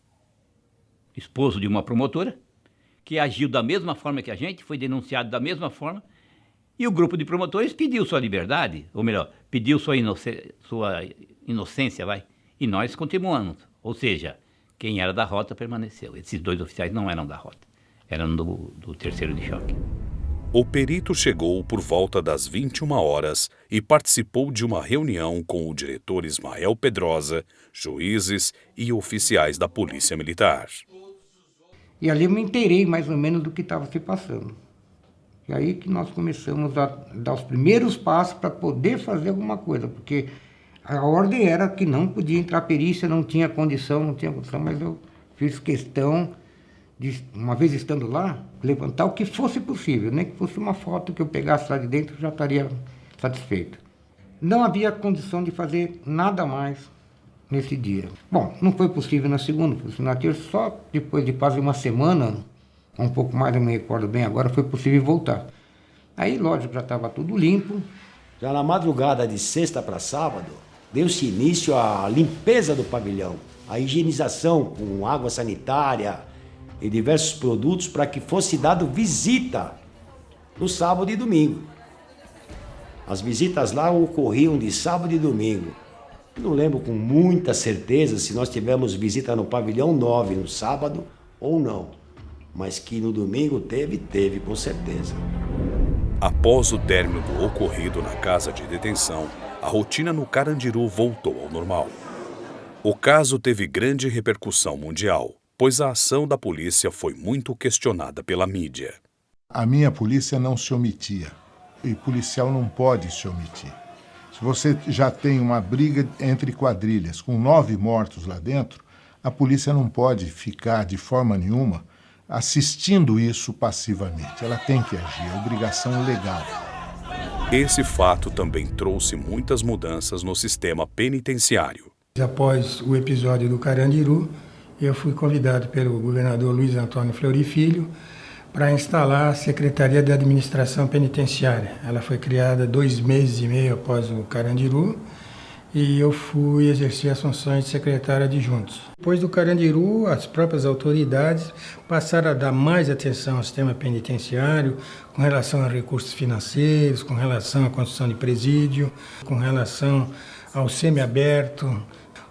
esposo de uma promotora, que agiu da mesma forma que a gente, foi denunciado da mesma forma, e o grupo de promotores pediu sua liberdade, ou melhor, pediu sua inocência, e nós continuamos. Ou seja, quem era da rota permaneceu. Esses 2 oficiais não eram da rota, eram do 3º de choque. O perito chegou por volta das 21 horas e participou de uma reunião com o diretor Ismael Pedrosa, juízes e oficiais da Polícia Militar. E ali eu me inteirei mais ou menos do que estava se passando. E aí que nós começamos a dar os primeiros passos para poder fazer alguma coisa, porque a ordem era que não podia entrar perícia, não tinha condição, mas eu fiz questão de, uma vez estando lá, levantar o que fosse possível, nem que fosse uma foto que eu pegasse lá de dentro, eu já estaria satisfeito. Não havia condição de fazer nada mais nesse dia. Bom, não foi possível na segunda, foi na terça, só depois de quase uma semana, um pouco mais, eu me recordo bem agora, foi possível voltar. Aí, lógico, já estava tudo limpo. Já na madrugada de sexta para sábado, deu-se início à limpeza do pavilhão, a higienização com água sanitária e diversos produtos para que fosse dado visita no sábado e domingo. As visitas lá ocorriam de sábado e domingo. Não lembro com muita certeza se nós tivemos visita no pavilhão 9 no sábado ou não, mas que no domingo teve com certeza. Após o término do ocorrido na casa de detenção, a rotina no Carandiru voltou ao normal. O caso teve grande repercussão mundial, pois a ação da polícia foi muito questionada pela mídia. A minha polícia não se omitia, e policial não pode se omitir. Se você já tem uma briga entre quadrilhas com 9 mortos lá dentro, a polícia não pode ficar de forma nenhuma assistindo isso passivamente. Ela tem que agir, é obrigação legal. Esse fato também trouxe muitas mudanças no sistema penitenciário. Após o episódio do Carandiru, eu fui convidado pelo governador Luiz Antônio Fleury Filho para instalar a Secretaria de Administração Penitenciária. Ela foi criada 2 meses e meio após o Carandiru e eu fui exercer as funções de secretário adjunto. Depois do Carandiru, as próprias autoridades passaram a dar mais atenção ao sistema penitenciário com relação a recursos financeiros, com relação à construção de presídio, com relação ao semiaberto,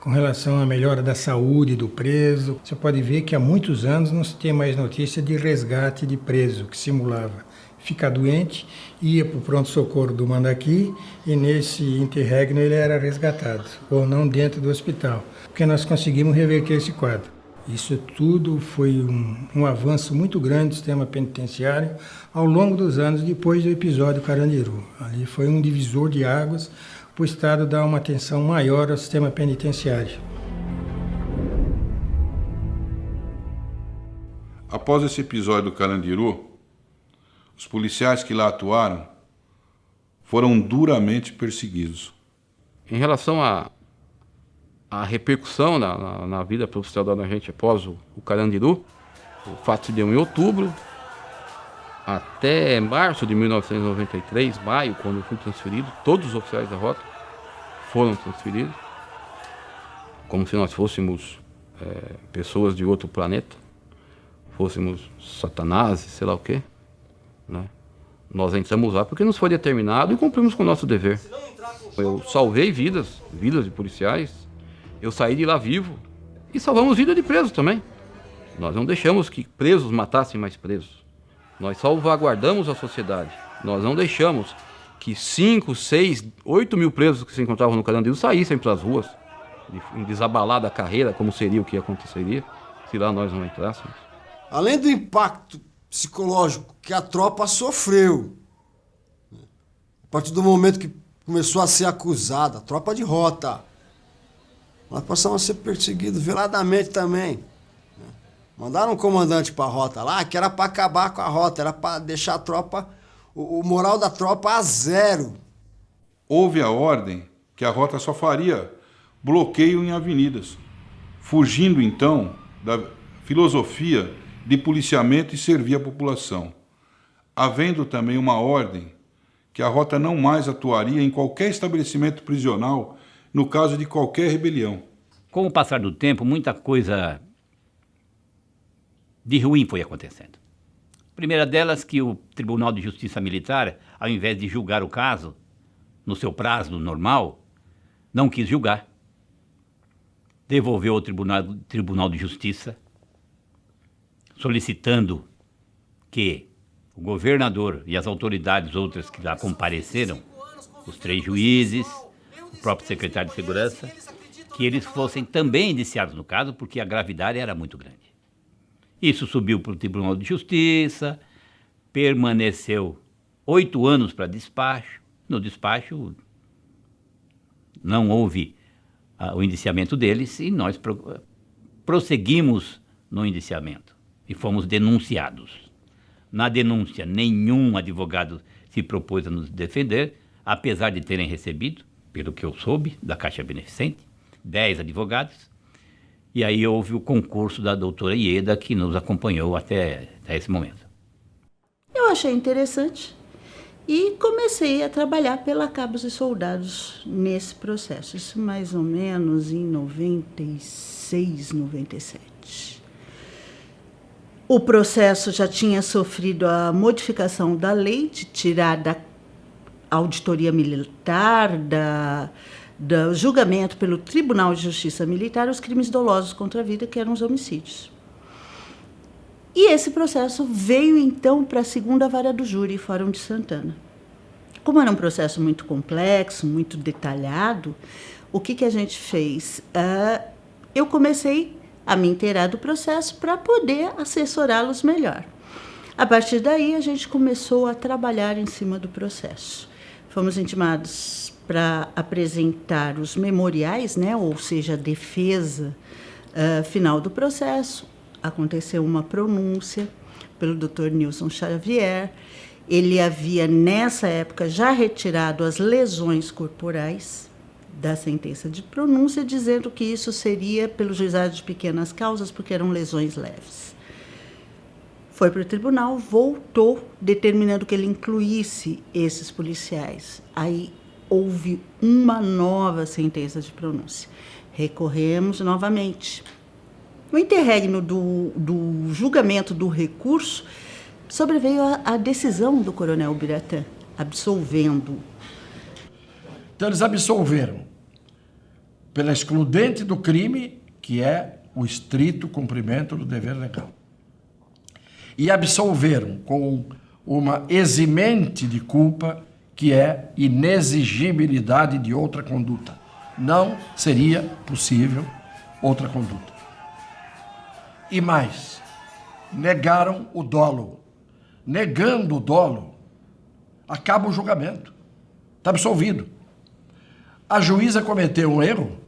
com relação à melhora da saúde do preso. Você pode ver que há muitos anos não se tem mais notícia de resgate de preso, que simulava ficar doente, ia para o pronto-socorro do Mandaqui e nesse interregno ele era resgatado, ou não dentro do hospital, porque nós conseguimos reverter esse quadro. Isso tudo foi um avanço muito grande do sistema penitenciário ao longo dos anos depois do episódio Carandiru. Ali foi um divisor de águas para o Estado dar uma atenção maior ao sistema penitenciário. Após esse episódio do Carandiru, os policiais que lá atuaram foram duramente perseguidos. Em relação à repercussão na vida profissional da gente após o Carandiru, o fato se deu em outubro, até março de 1993, maio, quando eu fui transferido, todos os oficiais da rota foram transferidos, como se nós fôssemos pessoas de outro planeta, fôssemos Satanás, sei lá o quê, né? Nós entramos lá porque nos foi determinado e cumprimos com o nosso dever. Eu salvei vidas de policiais, eu saí de lá vivo e salvamos vida de presos também. Nós não deixamos que presos matassem mais presos. Nós salvaguardamos a sociedade. Nós não deixamos que 5, 6, 8 mil presos que se encontravam no Carandiru saíssem para as ruas, em desabalada carreira, como seria o que aconteceria se lá nós não entrássemos. Além do impacto psicológico que a tropa sofreu, a partir do momento que começou a ser acusada, a tropa de rota, nós passamos a ser perseguidos veladamente também. Mandaram um comandante para a rota lá, que era para acabar com a rota, era para deixar a tropa, o moral da tropa a zero. Houve a ordem que a rota só faria bloqueio em avenidas, fugindo então da filosofia de policiamento e servir a população, havendo também uma ordem que a rota não mais atuaria em qualquer estabelecimento prisional no caso de qualquer rebelião. Com o passar do tempo, muita coisa de ruim foi acontecendo. A primeira delas, que o Tribunal de Justiça Militar, ao invés de julgar o caso no seu prazo normal, não quis julgar. Devolveu ao Tribunal de Justiça, solicitando que o governador e as autoridades outras que lá compareceram, os 3 juízes, o próprio secretário de Segurança, que eles fossem também indiciados no caso, porque a gravidade era muito grande. Isso subiu para o Tribunal de Justiça, permaneceu 8 anos para despacho. No despacho não houve o indiciamento deles e nós prosseguimos no indiciamento e fomos denunciados. Na denúncia, nenhum advogado se propôs a nos defender, apesar de terem recebido, pelo que eu soube, da Caixa Beneficente, 10 advogados. E aí houve o concurso da doutora Ieda, que nos acompanhou até esse momento. Eu achei interessante e comecei a trabalhar pela Cabos e Soldados nesse processo. Isso mais ou menos em 96, 97. O processo já tinha sofrido a modificação da lei de tirar da auditoria militar, do julgamento pelo Tribunal de Justiça Militar os crimes dolosos contra a vida, que eram os homicídios. E esse processo veio, então, para a 2ª Vara do Júri, Fórum de Santana. Como era um processo muito complexo, muito detalhado, o que a gente fez? Eu comecei a me inteirar do processo para poder assessorá-los melhor. A partir daí, a gente começou a trabalhar em cima do processo. Fomos intimados para apresentar os memoriais, né, ou seja, a defesa final do processo. Aconteceu uma pronúncia pelo Dr. Nilson Xavier. Ele havia, nessa época, já retirado as lesões corporais da sentença de pronúncia, dizendo que isso seria pelo juizado de pequenas causas, porque eram lesões leves. Foi para o tribunal, voltou, determinando que ele incluísse esses policiais. Aí houve uma nova sentença de pronúncia. Recorremos novamente. No interregno do julgamento do recurso, sobreveio a decisão do coronel Ubiratã, absolvendo. Então, eles absolveram pela excludente do crime, que é o estrito cumprimento do dever legal. E absolveram com uma eximente de culpa, que é inexigibilidade de outra conduta. Não seria possível outra conduta. E mais, negaram o dolo. Negando o dolo, acaba o julgamento. Está absolvido. A juíza cometeu um erro,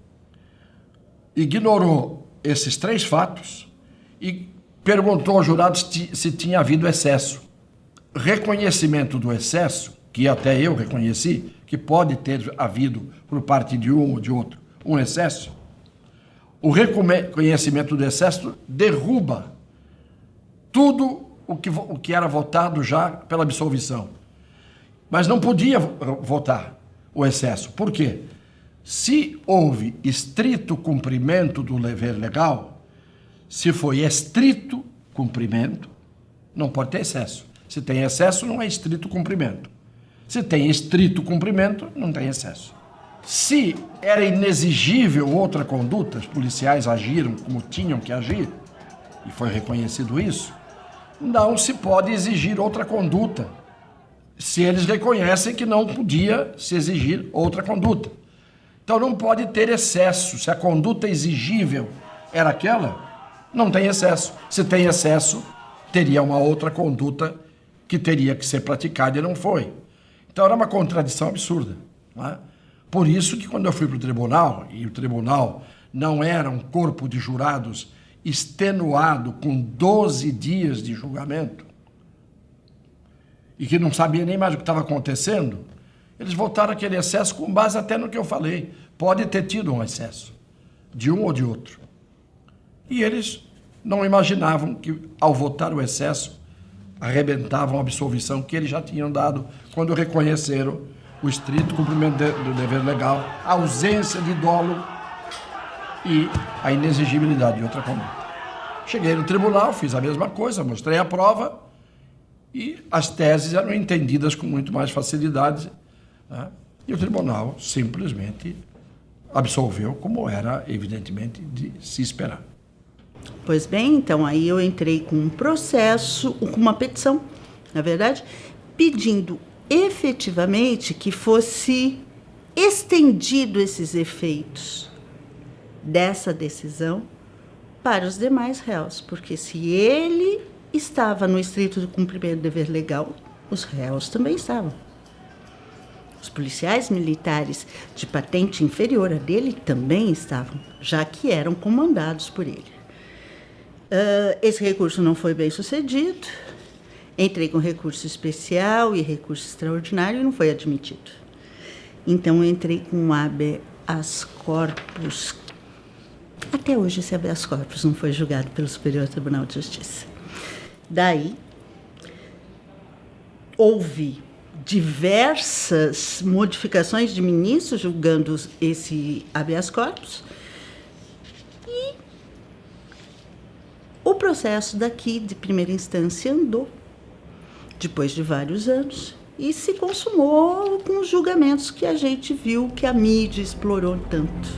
ignorou esses 3 fatos e perguntou aos jurados se tinha havido excesso. Reconhecimento do excesso, que até eu reconheci, que pode ter havido por parte de um ou de outro um excesso, o reconhecimento do excesso derruba tudo o que era votado já pela absolvição. Mas não podia votar o excesso. Por quê? Se houve estrito cumprimento do dever legal, se foi estrito cumprimento, não pode ter excesso. Se tem excesso, não é estrito cumprimento. Se tem estrito cumprimento, não tem excesso. Se era inexigível outra conduta, os policiais agiram como tinham que agir, e foi reconhecido isso, não se pode exigir outra conduta, se eles reconhecem que não podia se exigir outra conduta. Então não pode ter excesso. Se a conduta exigível era aquela, não tem excesso. Se tem excesso, teria uma outra conduta que teria que ser praticada e não foi. Então era uma contradição absurda. Não é? Por isso que quando eu fui para o tribunal, e o tribunal não era um corpo de jurados extenuado com 12 dias de julgamento, e que não sabia nem mais o que estava acontecendo, eles votaram aquele excesso com base até no que eu falei. Pode ter tido um excesso, de um ou de outro. E eles não imaginavam que, ao votar o excesso, arrebentavam a absolvição que eles já tinham dado quando reconheceram o estrito cumprimento do dever legal, a ausência de dolo e a inexigibilidade de outra conduta. Cheguei no tribunal, fiz a mesma coisa, mostrei a prova e as teses eram entendidas com muito mais facilidade, né? E o tribunal simplesmente absolveu, como era, evidentemente, de se esperar. Pois bem, então aí eu entrei com um processo, com uma petição, na verdade, pedindo efetivamente que fosse estendido esses efeitos dessa decisão para os demais réus, porque se ele estava no estrito cumprimento do dever legal, os réus também estavam. Os policiais militares de patente inferior a dele também estavam, já que eram comandados por ele. Esse recurso não foi bem sucedido. Entrei com recurso especial e recurso extraordinário e não foi admitido. Então, eu entrei com um habeas corpus. Até hoje, esse habeas corpus não foi julgado pelo Superior Tribunal de Justiça. Daí, houve diversas modificações de ministros julgando esse habeas corpus. E o processo daqui, de primeira instância, andou, depois de vários anos, e se consumou com os julgamentos que a gente viu, que a mídia explorou tanto.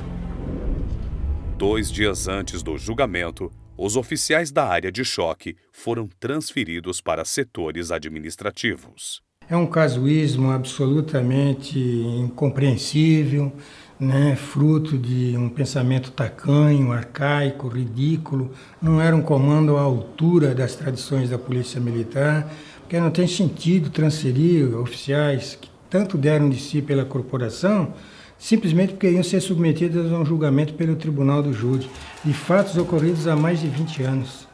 2 dias antes do julgamento, os oficiais da área de choque foram transferidos para setores administrativos. É um casuísmo absolutamente incompreensível, né? Fruto de um pensamento tacanho, arcaico, ridículo. Não era um comando à altura das tradições da Polícia Militar, porque não tem sentido transferir oficiais que tanto deram de si pela corporação, simplesmente porque iam ser submetidos a um julgamento pelo Tribunal do Júri, de fatos ocorridos há mais de 20 anos.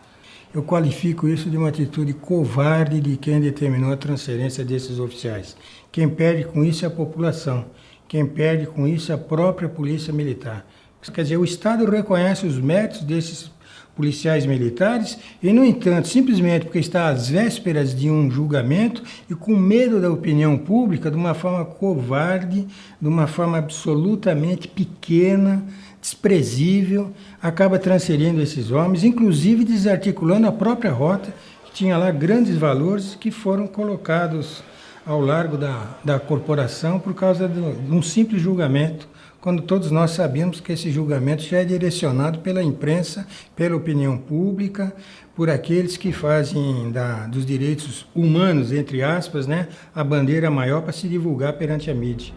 Eu qualifico isso de uma atitude covarde de quem determinou a transferência desses oficiais. Quem perde com isso é a população. Quem perde com isso é a própria Polícia Militar. Quer dizer, o Estado reconhece os méritos desses policiais militares e, no entanto, simplesmente porque está às vésperas de um julgamento e com medo da opinião pública, de uma forma covarde, de uma forma absolutamente pequena, desprezível, acaba transferindo esses homens, inclusive desarticulando a própria rota, que tinha lá grandes valores que foram colocados ao largo da corporação por causa de um simples julgamento, quando todos nós sabemos que esse julgamento já é direcionado pela imprensa, pela opinião pública, por aqueles que fazem dos direitos humanos, entre aspas, né, a bandeira maior para se divulgar perante a mídia.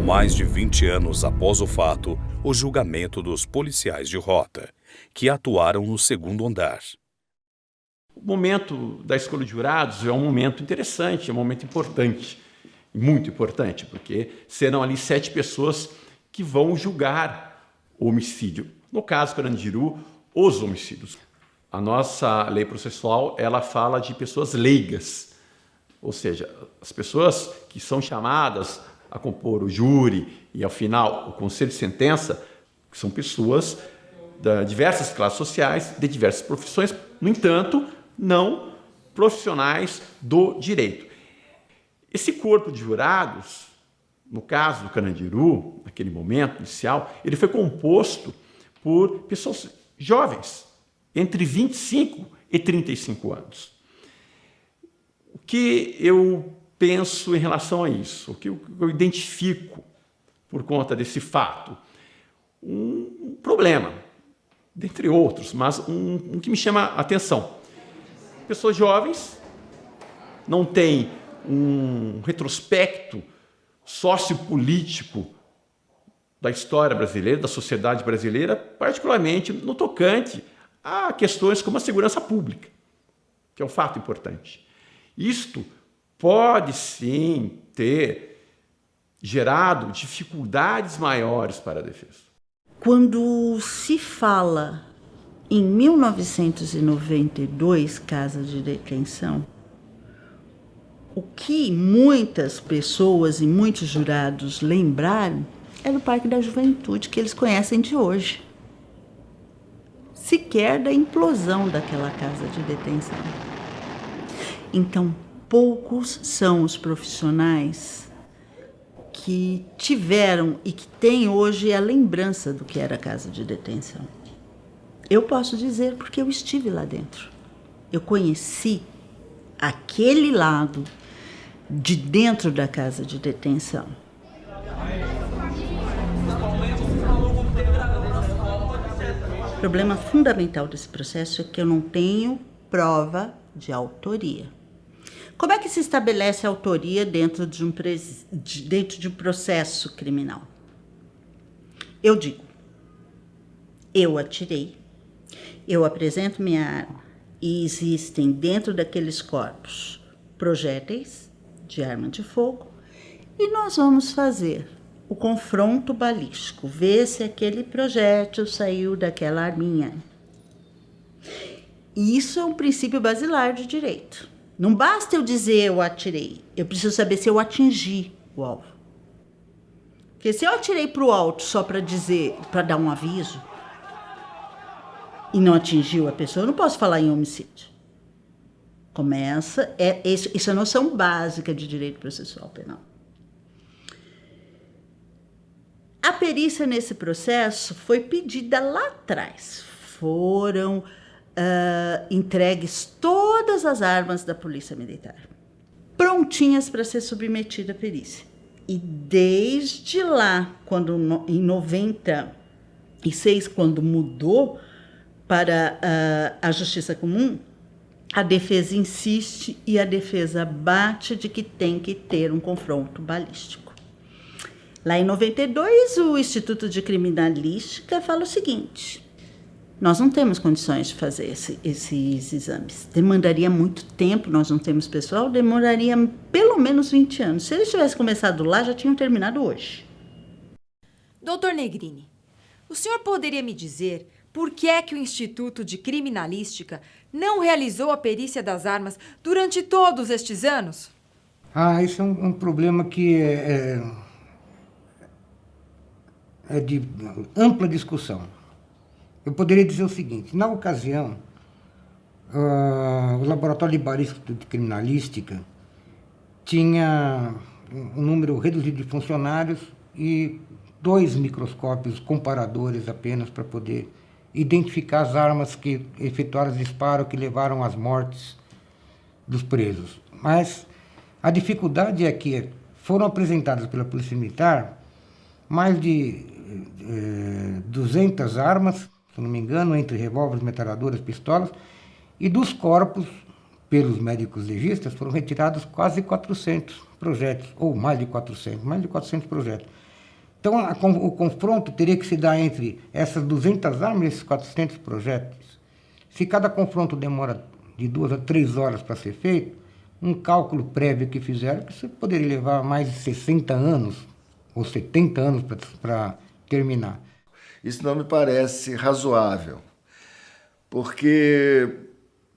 Mais de 20 anos após o fato, o julgamento dos policiais de rota que atuaram no segundo andar. O momento da escolha de jurados é um momento interessante, é um momento importante, muito importante, porque serão ali 7 pessoas que vão julgar o homicídio. No caso Carandiru, os homicídios. A nossa lei processual, ela fala de pessoas leigas, ou seja, as pessoas que são chamadas a compor o júri e, ao final, o conselho de sentença, que são pessoas de diversas classes sociais, de diversas profissões, no entanto, não profissionais do direito. Esse corpo de jurados, no caso do Carandiru, naquele momento inicial, ele foi composto por pessoas jovens, entre 25 e 35 anos. O que eu penso em relação a isso? O que eu identifico por conta desse fato? Um problema, dentre outros, mas um que me chama a atenção. Pessoas jovens, não têm um retrospecto sociopolítico da história brasileira, da sociedade brasileira, particularmente no tocante a questões como a segurança pública, que é um fato importante. Isto pode, sim, ter gerado dificuldades maiores para a defesa. Quando se fala em 1992, casa de detenção, o que muitas pessoas e muitos jurados lembraram era o Parque da Juventude, que eles conhecem de hoje. Sequer da implosão daquela casa de detenção. Então, poucos são os profissionais que tiveram e que têm hoje a lembrança do que era a casa de detenção. Eu posso dizer porque eu estive lá dentro. Eu conheci aquele lado de dentro da casa de detenção. O problema fundamental desse processo é que eu não tenho prova de autoria. Como é que se estabelece a autoria dentro de um processo criminal? Eu digo, eu atirei, eu apresento minha arma e existem dentro daqueles corpos projéteis de arma de fogo e nós vamos fazer o confronto balístico, ver se aquele projétil saiu daquela arminha. E isso é um princípio basilar de direito. Não basta eu dizer eu atirei, eu preciso saber se eu atingi o alvo. Porque se eu atirei para o alto só para dizer, para dar um aviso, e não atingiu a pessoa, eu não posso falar em homicídio. Isso é a noção básica de direito processual penal. A perícia nesse processo foi pedida lá atrás. Foram entregues todas as armas da Polícia Militar, prontinhas para ser submetida à perícia. E desde lá, em 96, quando mudou para a Justiça Comum, a defesa insiste e a defesa bate de que tem que ter um confronto balístico. Lá em 92, o Instituto de Criminalística fala o seguinte: nós não temos condições de fazer esses exames. Demandaria muito tempo, nós não temos pessoal, demoraria pelo menos 20 anos. Se eles tivessem começado lá, já tinham terminado hoje. Doutor Negrini, o senhor poderia me dizer por que é que o Instituto de Criminalística não realizou a perícia das armas durante todos estes anos? Isso é um problema que é de ampla discussão. Eu poderia dizer o seguinte: na ocasião, o Laboratório de Balística de Criminalística tinha um número reduzido de funcionários e 2 microscópios comparadores apenas para poder identificar as armas que efetuaram os disparos que levaram às mortes dos presos. Mas a dificuldade é que foram apresentadas pela Polícia Militar mais de 200 armas, se não me engano, entre revólveres, metralhadoras, pistolas, e dos corpos, pelos médicos legistas, foram retirados quase 400 projéteis, ou mais de 400 projéteis. Então, o confronto teria que se dar entre essas 200 armas e esses 400 projéteis. Se cada confronto demora de 2 a 3 horas para ser feito, um cálculo prévio que fizeram, que isso poderia levar mais de 60 anos ou 70 anos para terminar. Isso não me parece razoável, porque,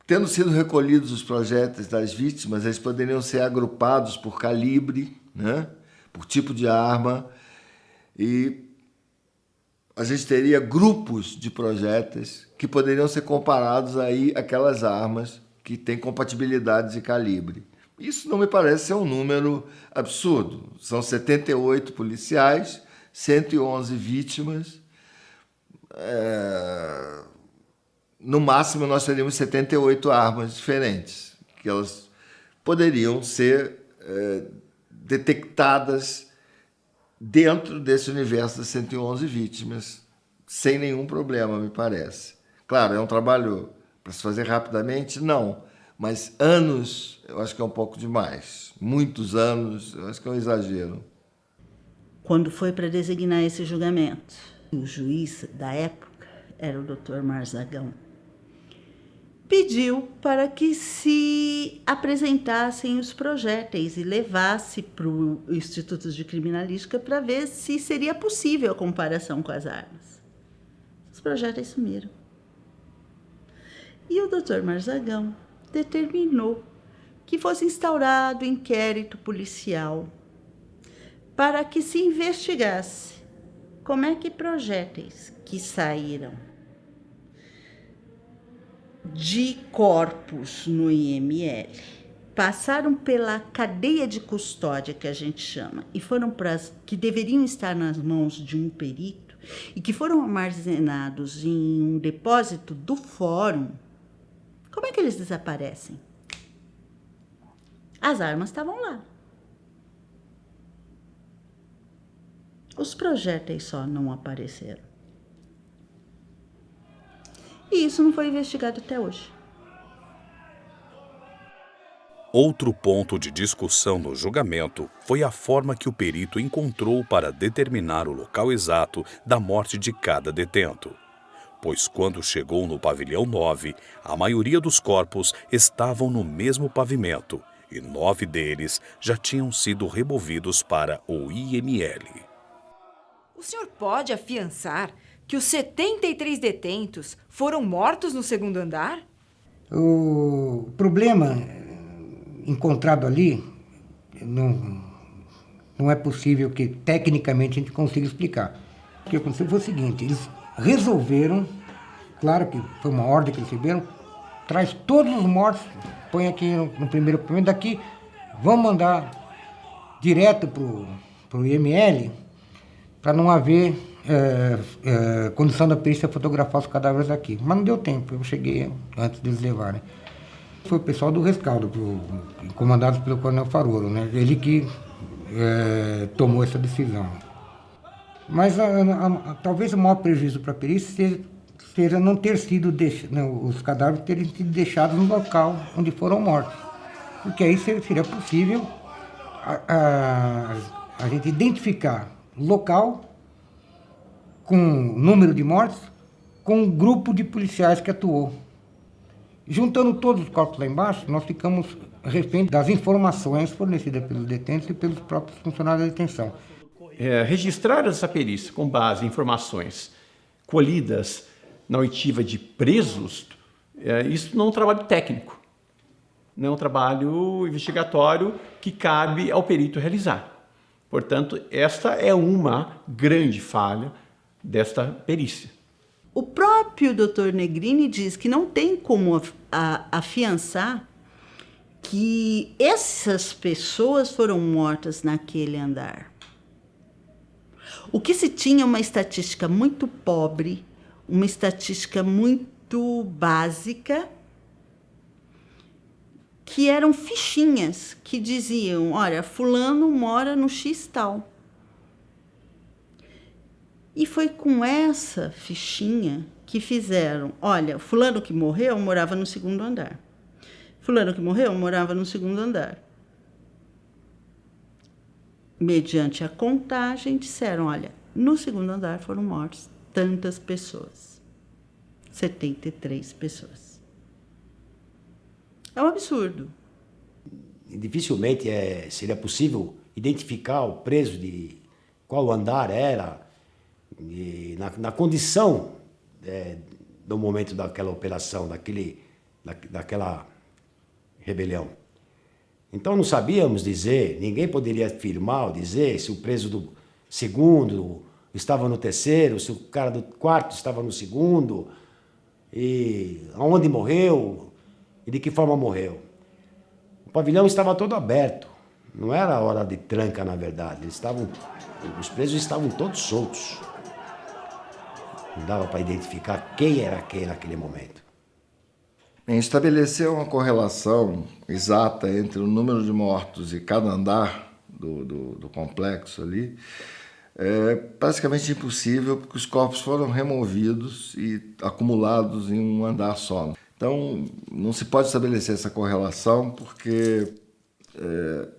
tendo sido recolhidos os projéteis das vítimas, eles poderiam ser agrupados por calibre, né? Por tipo de arma, e a gente teria grupos de projéteis que poderiam ser comparados aí àquelas armas que têm compatibilidade de calibre. Isso não me parece ser um número absurdo. São 78 policiais, 111 vítimas. No máximo, nós teríamos 78 armas diferentes, que elas poderiam ser detectadas dentro desse universo das 111 vítimas, sem nenhum problema, me parece. Claro, é um trabalho para se fazer rapidamente? Não. Mas anos, eu acho que é um pouco demais. Muitos anos, eu acho que é um exagero. Quando foi para designar esse julgamento, o juiz da época era o Dr. Marzagão. Pediu para que se apresentassem os projéteis e levasse para o Instituto de Criminalística para ver se seria possível a comparação com as armas. Os projéteis sumiram. E o Dr. Marzagão determinou que fosse instaurado inquérito policial para que se investigasse como é que projéteis que saíram de corpos no IML passaram pela cadeia de custódia, que a gente chama, e foram que deveriam estar nas mãos de um perito e que foram armazenados em um depósito do fórum. Como é que eles desaparecem? As armas estavam lá. Os projéteis só não apareceram. E isso não foi investigado até hoje. Outro ponto de discussão no julgamento foi a forma que o perito encontrou para determinar o local exato da morte de cada detento. Pois quando chegou no pavilhão 9, a maioria dos corpos estavam no mesmo pavimento e 9 deles já tinham sido removidos para o IML. O senhor pode afiançar que os 73 detentos foram mortos no segundo andar? O problema encontrado ali não é possível que tecnicamente a gente consiga explicar. O que aconteceu foi o seguinte: eles resolveram, claro que foi uma ordem que eles receberam, traz todos os mortos, põe aqui no primeiro momento, daqui vamos mandar direto para o IML para não haver condição da perícia fotografar os cadáveres aqui. Mas não deu tempo, eu cheguei antes deles levarem. Foi o pessoal do rescaldo, comandado pelo Coronel Faroro, né? Ele que tomou essa decisão. Mas talvez o maior prejuízo para a perícia seja não ter sido os cadáveres terem sido deixados no local onde foram mortos. Porque aí seria possível a gente identificar local com número de mortes, com um grupo de policiais que atuou. Juntando todos os corpos lá embaixo, nós ficamos refém das informações fornecidas pelos detentos e pelos próprios funcionários da detenção. Registrar essa perícia com base em informações colhidas na oitiva de presos, isso não é um trabalho técnico, não é um trabalho investigatório que cabe ao perito realizar. Portanto, esta é uma grande falha desta perícia. O próprio Dr. Negrini diz que não tem como afiançar que essas pessoas foram mortas naquele andar. O que se tinha é uma estatística muito pobre, uma estatística muito básica, que eram fichinhas que diziam, olha, fulano mora no X tal. E foi com essa fichinha que fizeram, olha, fulano que morreu morava no segundo andar. Fulano que morreu morava no segundo andar. mediante a contagem, disseram, olha, no segundo andar foram mortas tantas pessoas. 73 pessoas. É um absurdo. Dificilmente seria possível identificar o preso de qual andar era, e na condição do momento daquela operação, daquela rebelião. Então não sabíamos dizer, ninguém poderia afirmar ou dizer se o preso do segundo estava no terceiro, se o cara do quarto estava no segundo, e aonde morreu e de que forma morreu. O pavilhão estava todo aberto, não era hora de tranca, na verdade. Os presos estavam todos soltos. Não dava para identificar quem era quem naquele momento. Bem, estabelecer uma correlação exata entre o número de mortos e cada andar do complexo ali é praticamente impossível, porque os corpos foram removidos e acumulados em um andar só. Então, não se pode estabelecer essa correlação, porque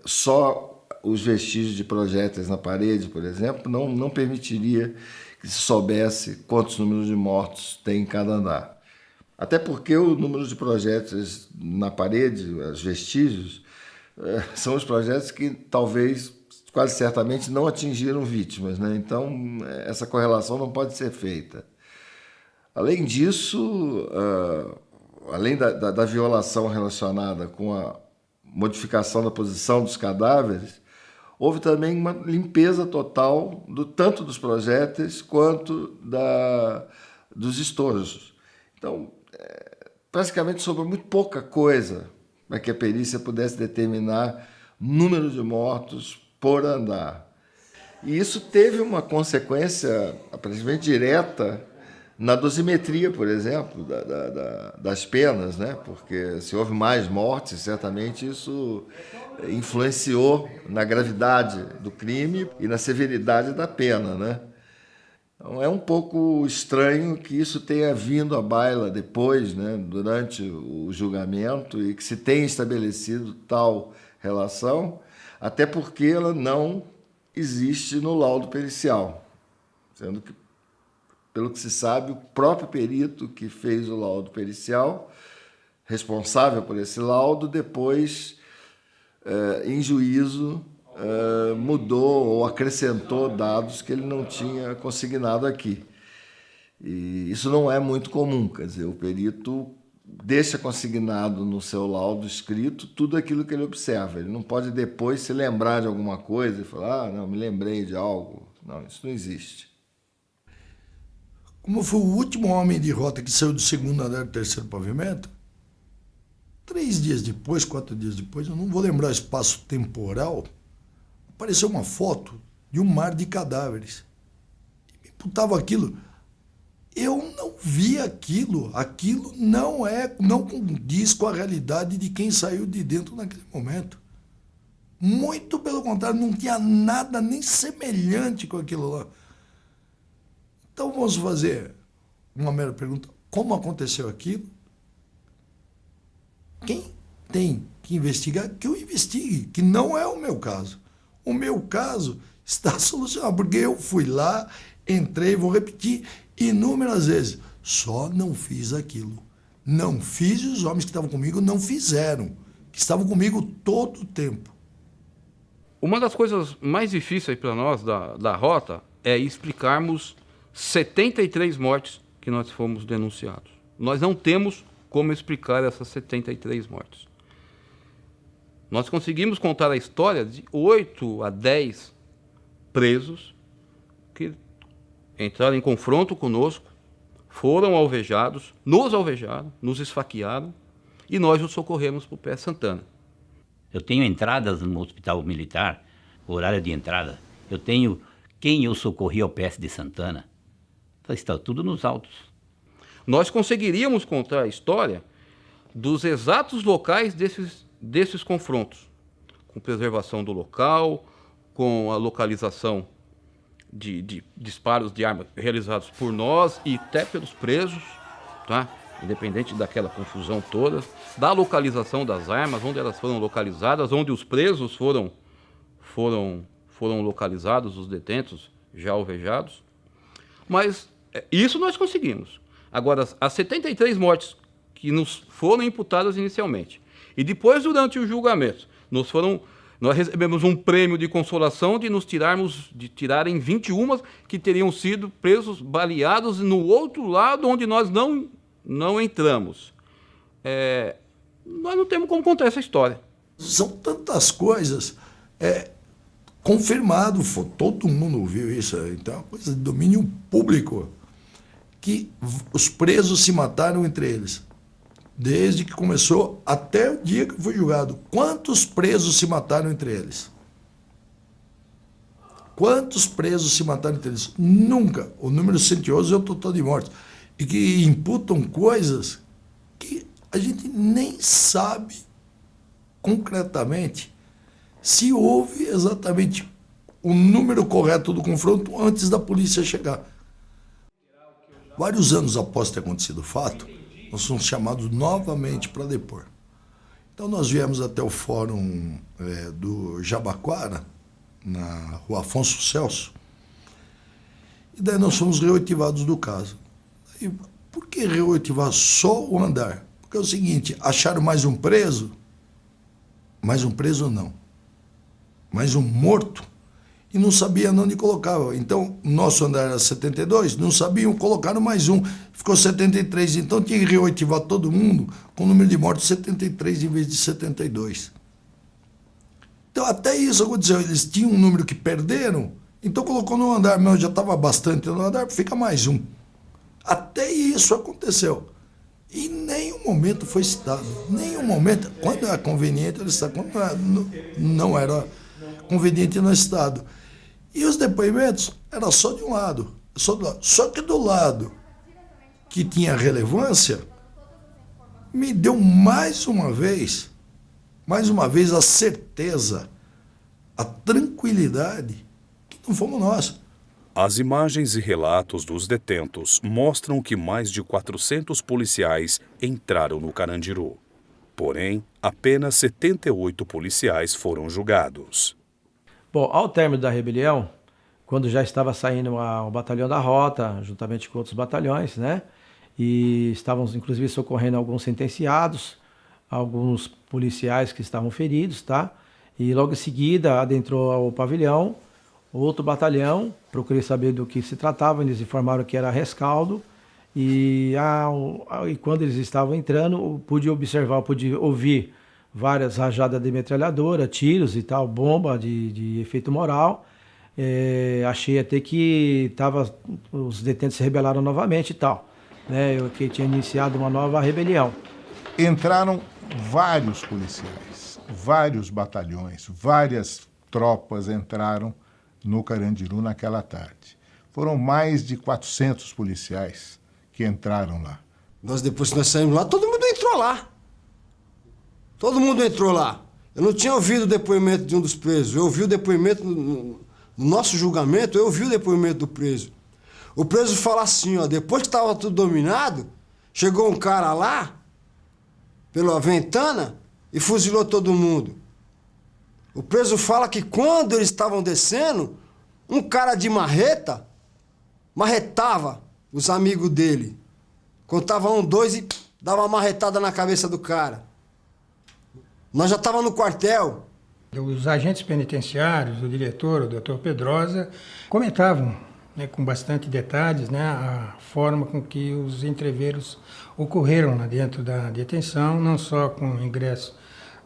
só os vestígios de projéteis na parede, por exemplo, não permitiria que se soubesse quantos números de mortos tem em cada andar. Até porque o número de projéteis na parede, os vestígios, são os projéteis que talvez, quase certamente, não atingiram vítimas, né? Então, essa correlação não pode ser feita. Além disso, além da violação relacionada com a modificação da posição dos cadáveres, houve também uma limpeza total tanto dos projéteis quanto dos estojos. Então, praticamente sobrou muito pouca coisa para que a perícia pudesse determinar número de mortos por andar. E isso teve uma consequência aparentemente direta na dosimetria, por exemplo, das penas, né? Porque se houve mais mortes, certamente isso influenciou na gravidade do crime e na severidade da pena, né? Então, é um pouco estranho que isso tenha vindo à baila depois, né, durante o julgamento, e que se tenha estabelecido tal relação, até porque ela não existe no laudo pericial, sendo que, pelo que se sabe, o próprio perito que fez o laudo pericial, responsável por esse laudo, depois, em juízo, mudou ou acrescentou dados que ele não tinha consignado aqui. E isso não é muito comum, quer dizer, o perito deixa consignado no seu laudo escrito tudo aquilo que ele observa. Ele não pode depois se lembrar de alguma coisa e falar, não, me lembrei de algo. Não, isso não existe. Como foi o último homem de rota que saiu do segundo andar do terceiro pavimento, 3 dias depois, 4 dias depois, eu não vou lembrar o espaço temporal, apareceu uma foto de um mar de cadáveres. Me imputava aquilo. Eu não vi aquilo. Aquilo não condiz com a realidade de quem saiu de dentro naquele momento. Muito pelo contrário, não tinha nada nem semelhante com aquilo lá. Então vamos fazer uma mera pergunta. Como aconteceu aquilo? Quem tem que investigar, que eu investigue, que não é o meu caso. O meu caso está solucionado, porque eu fui lá, entrei, vou repetir inúmeras vezes. Só não fiz aquilo. Não fiz e os homens que estavam comigo não fizeram, que estavam comigo todo o tempo. Uma das coisas mais difíceis para nós da rota é explicarmos 73 mortes que nós fomos denunciados. Nós não temos como explicar essas 73 mortes. Nós conseguimos contar a história de 8 a 10 presos que entraram em confronto conosco, foram alvejados, nos esfaquearam e nós os socorremos para o PS Santana. Eu tenho entradas no hospital militar, horário de entrada. Eu tenho quem eu socorri ao PS de Santana. Está tudo nos autos. Nós conseguiríamos contar a história dos exatos locais desses confrontos, com preservação do local, com a localização de disparos de arma realizados por nós e até pelos presos, tá? Independente daquela confusão toda, da localização das armas, onde elas foram localizadas, onde os presos foram foram localizados os detentos já alvejados. Mas isso nós conseguimos. Agora, as 73 mortes que nos foram imputadas inicialmente e depois, durante o julgamento, nós recebemos um prêmio de consolação de tirarem 21 que teriam sido presos, baleados no outro lado onde nós não entramos. Nós não temos como contar essa história. São tantas coisas. Confirmado, todo mundo viu isso, então é uma coisa de domínio público, que os presos se mataram entre eles, desde que começou até o dia que foi julgado. Quantos presos se mataram entre eles? Quantos presos se mataram entre eles? Nunca. O número 111 é o total de mortes. E que imputam coisas que a gente nem sabe concretamente se houve exatamente o número correto do confronto antes da polícia chegar. Vários anos após ter acontecido o fato, nós fomos chamados novamente para depor. Então nós viemos até o fórum do Jabaquara, na rua Afonso Celso, e daí nós fomos reoitivados do caso. E por que reoitivar só o andar? Porque é o seguinte, acharam mais um preso não. Mas um morto, e não sabia onde colocava. Então, nosso andar era 72, não sabiam, colocaram mais um, ficou 73. Então, tinha que reoitivar todo mundo com o número de mortos 73 em vez de 72. Então, até isso aconteceu. Eles tinham um número que perderam, então colocou no andar, mas já estava bastante no andar, fica mais um. Até isso aconteceu. E em nenhum momento foi citado. Nenhum momento. Quando era conveniente, ele está. Quando não era conveniente no Estado. E os depoimentos eram só de um lado. Só que do lado que tinha relevância, me deu mais uma vez a certeza, a tranquilidade que não fomos nós. As imagens e relatos dos detentos mostram que mais de 400 policiais entraram no Carandiru. Porém, apenas 78 policiais foram julgados. Bom, ao término da rebelião, quando já estava saindo o batalhão da Rota, juntamente com outros batalhões, né? E estávamos, inclusive, socorrendo alguns sentenciados, alguns policiais que estavam feridos, tá? E logo em seguida adentrou ao pavilhão outro batalhão, procurei saber do que se tratava, eles informaram que era rescaldo, e quando eles estavam entrando, pude ouvir várias rajadas de metralhadora, tiros e tal, bomba de efeito moral. Achei até que os detentos se rebelaram novamente e tal, né? Que tinha iniciado uma nova rebelião. Entraram vários policiais, vários batalhões, várias tropas entraram no Carandiru naquela tarde. Foram mais de 400 policiais que entraram lá. Depois que nós saímos lá, todo mundo entrou lá. Todo mundo entrou lá. Eu não tinha ouvido o depoimento de um dos presos. Eu ouvi o depoimento, no nosso julgamento, eu ouvi o depoimento do preso. O preso fala assim, ó, depois que estava tudo dominado, chegou um cara lá, pela ventana, e fuzilou todo mundo. O preso fala que quando eles estavam descendo, um cara de marretava os amigos dele. Contava 1, 2 e dava uma marretada na cabeça do cara. Nós já estávamos no quartel. Os agentes penitenciários, o diretor, o doutor Pedrosa, comentavam, né, com bastante detalhes, né, a forma com que os entreveros ocorreram lá dentro da detenção, não só com o ingresso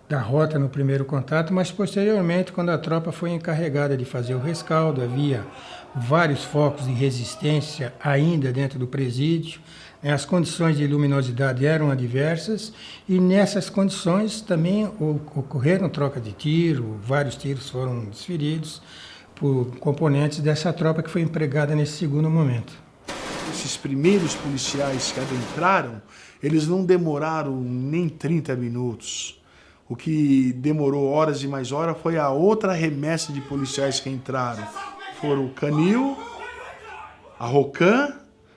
da Rota no primeiro contato, mas posteriormente, quando a tropa foi encarregada de fazer o rescaldo, havia vários focos de resistência ainda dentro do presídio, as condições de luminosidade eram adversas e nessas condições também ocorreram troca de tiro, vários tiros foram desferidos por componentes dessa tropa que foi empregada nesse segundo momento. Esses primeiros policiais que adentraram, eles não demoraram nem 30 minutos. O que demorou horas e mais horas foi a outra remessa de policiais que entraram. Foram o Canil, a Rocan,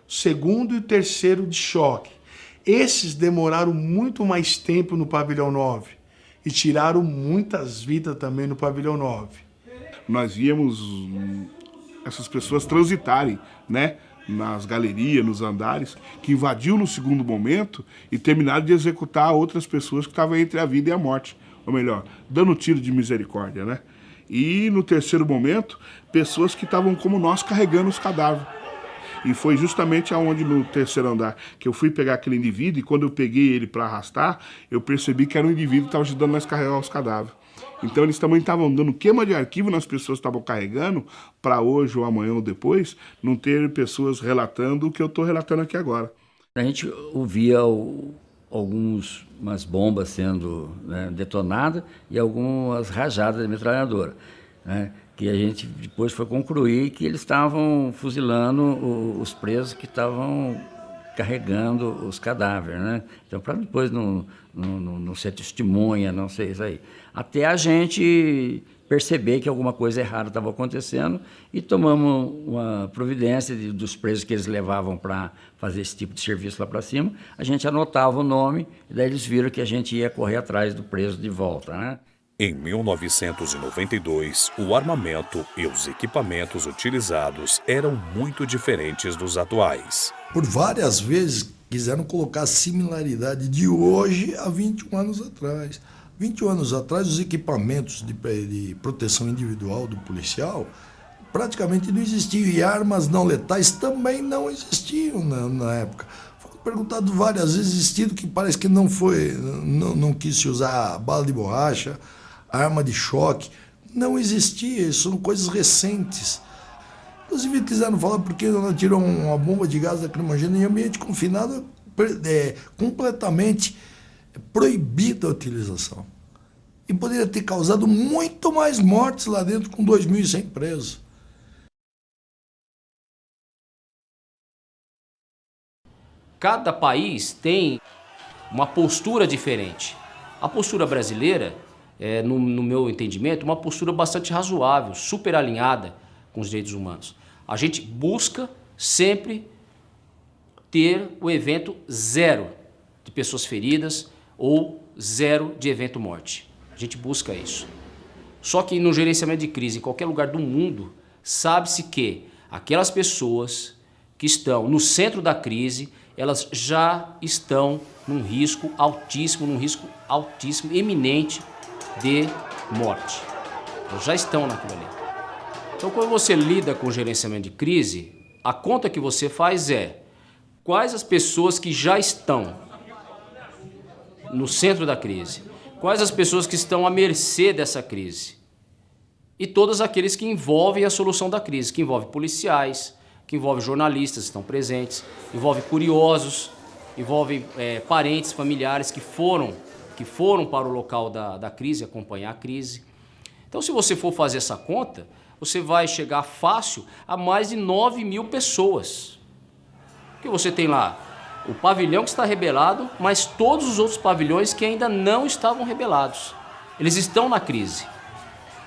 o segundo e o terceiro de choque. Esses demoraram muito mais tempo no pavilhão 9 e tiraram muitas vidas também no pavilhão 9. nós víamos essas pessoas transitarem, né? Nas galerias, nos andares, que invadiu no segundo momento e terminaram de executar outras pessoas que estavam entre a vida e a morte. Ou melhor, dando tiro de misericórdia, né? E no terceiro momento, pessoas que estavam como nós carregando os cadáveres. E foi justamente aonde no terceiro andar que eu fui pegar aquele indivíduo e quando eu peguei ele para arrastar, eu percebi que era um indivíduo que estava ajudando nós a carregar os cadáveres. Então eles também estavam dando queima de arquivo nas pessoas que estavam carregando para hoje ou amanhã ou depois não ter pessoas relatando o que eu estou relatando aqui agora. A gente ouvia umas bombas sendo, né, detonadas e algumas rajadas de metralhadora, né, que a gente depois foi concluir que eles estavam fuzilando os presos que estavam carregando os cadáveres, né? Então, para depois não ser testemunha, não sei isso aí. Até a gente perceber que alguma coisa errada estava acontecendo e tomamos uma providência dos presos que eles levavam para fazer esse tipo de serviço lá para cima. A gente anotava o nome e daí eles viram que a gente ia correr atrás do preso de volta, né? Em 1992, o armamento e os equipamentos utilizados eram muito diferentes dos atuais. Por várias vezes quiseram colocar a similaridade de hoje a 21 anos atrás. 21 anos atrás, os equipamentos de proteção individual do policial praticamente não existiam e armas não letais também não existiam na época. Foi perguntado várias vezes, existido que parece que não quis se usar bala de borracha, arma de choque, não existia, isso são coisas recentes. Inclusive quiseram falar porque ela tirou uma bomba de gás lacrimogêneo em ambiente confinado, completamente proibida a utilização. E poderia ter causado muito mais mortes lá dentro com 2.100 presos. Cada país tem uma postura diferente. A postura brasileira, no meu entendimento, uma postura bastante razoável, super alinhada com os direitos humanos. A gente busca sempre ter o evento zero de pessoas feridas ou zero de evento morte. A gente busca isso. Só que no gerenciamento de crise, em qualquer lugar do mundo, sabe-se que aquelas pessoas que estão no centro da crise, elas já estão num risco altíssimo, eminente de morte. Elas já estão naquilo ali. Então, quando você lida com o gerenciamento de crise, a conta que você faz é quais as pessoas que já estão no centro da crise, quais as pessoas que estão à mercê dessa crise e todos aqueles que envolvem a solução da crise, que envolve policiais, que envolve jornalistas que estão presentes, envolve curiosos, envolve parentes, familiares que foram para o local da crise, acompanhar a crise. Então, se você for fazer essa conta, você vai chegar fácil a mais de 9.000 pessoas. Porque você tem lá o pavilhão que está rebelado, mas todos os outros pavilhões que ainda não estavam rebelados. Eles estão na crise.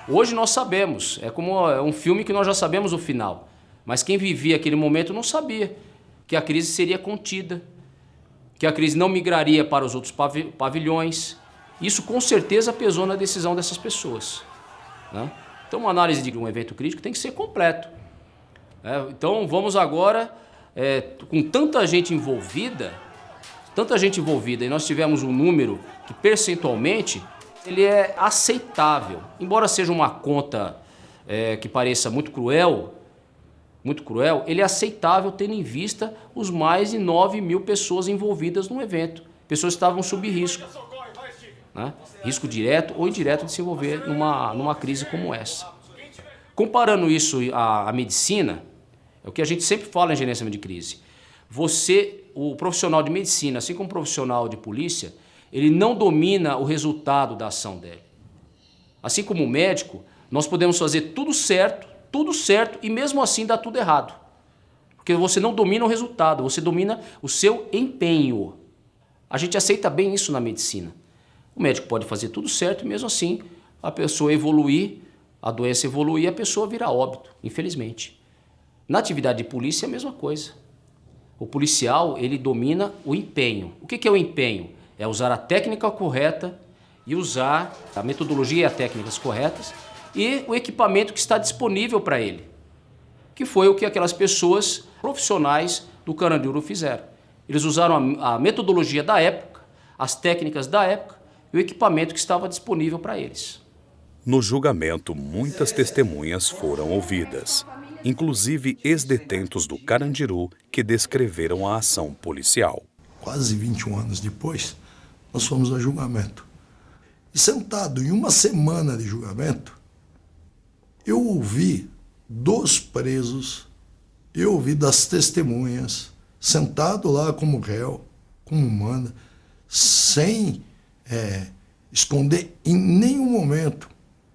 Hoje nós sabemos, é como um filme que nós já sabemos o final. Mas quem vivia aquele momento não sabia que a crise seria contida, que a crise não migraria para os outros pavilhões. Isso com certeza pesou na decisão dessas pessoas, né? Então, uma análise de um evento crítico tem que ser completo. Então, vamos agora, com tanta gente envolvida, e nós tivemos um número que percentualmente ele é aceitável. Embora seja uma conta que pareça muito cruel, ele é aceitável tendo em vista os mais de 9.000 pessoas envolvidas no evento. Pessoas que estavam sob risco, né? Risco direto ou indireto de se envolver numa crise como essa. Comparando isso à medicina, é o que a gente sempre fala em gerenciamento de crise. O profissional de medicina, assim como o profissional de polícia, ele não domina o resultado da ação dele. Assim como o médico, nós podemos fazer tudo certo e mesmo assim dá tudo errado. Porque você não domina o resultado, você domina o seu empenho. A gente aceita bem isso na medicina. O médico pode fazer tudo certo e mesmo assim a pessoa evoluir, a doença evoluir e a pessoa virar óbito, infelizmente. Na atividade de polícia é a mesma coisa. O policial, ele domina o empenho. O que é o empenho? É usar a técnica correta e usar a metodologia e as técnicas corretas e o equipamento que está disponível para ele, que foi o que aquelas pessoas profissionais do Carandiru fizeram. Eles usaram a metodologia da época, as técnicas da época e o equipamento que estava disponível para eles. No julgamento, muitas testemunhas foram ouvidas, inclusive ex-detentos do Carandiru que descreveram a ação policial. Quase 21 anos depois, nós fomos a julgamento. E sentado em uma semana de julgamento, eu ouvi dos presos, eu ouvi das testemunhas, sentado lá como réu, como manda, sem esconder em nenhum momento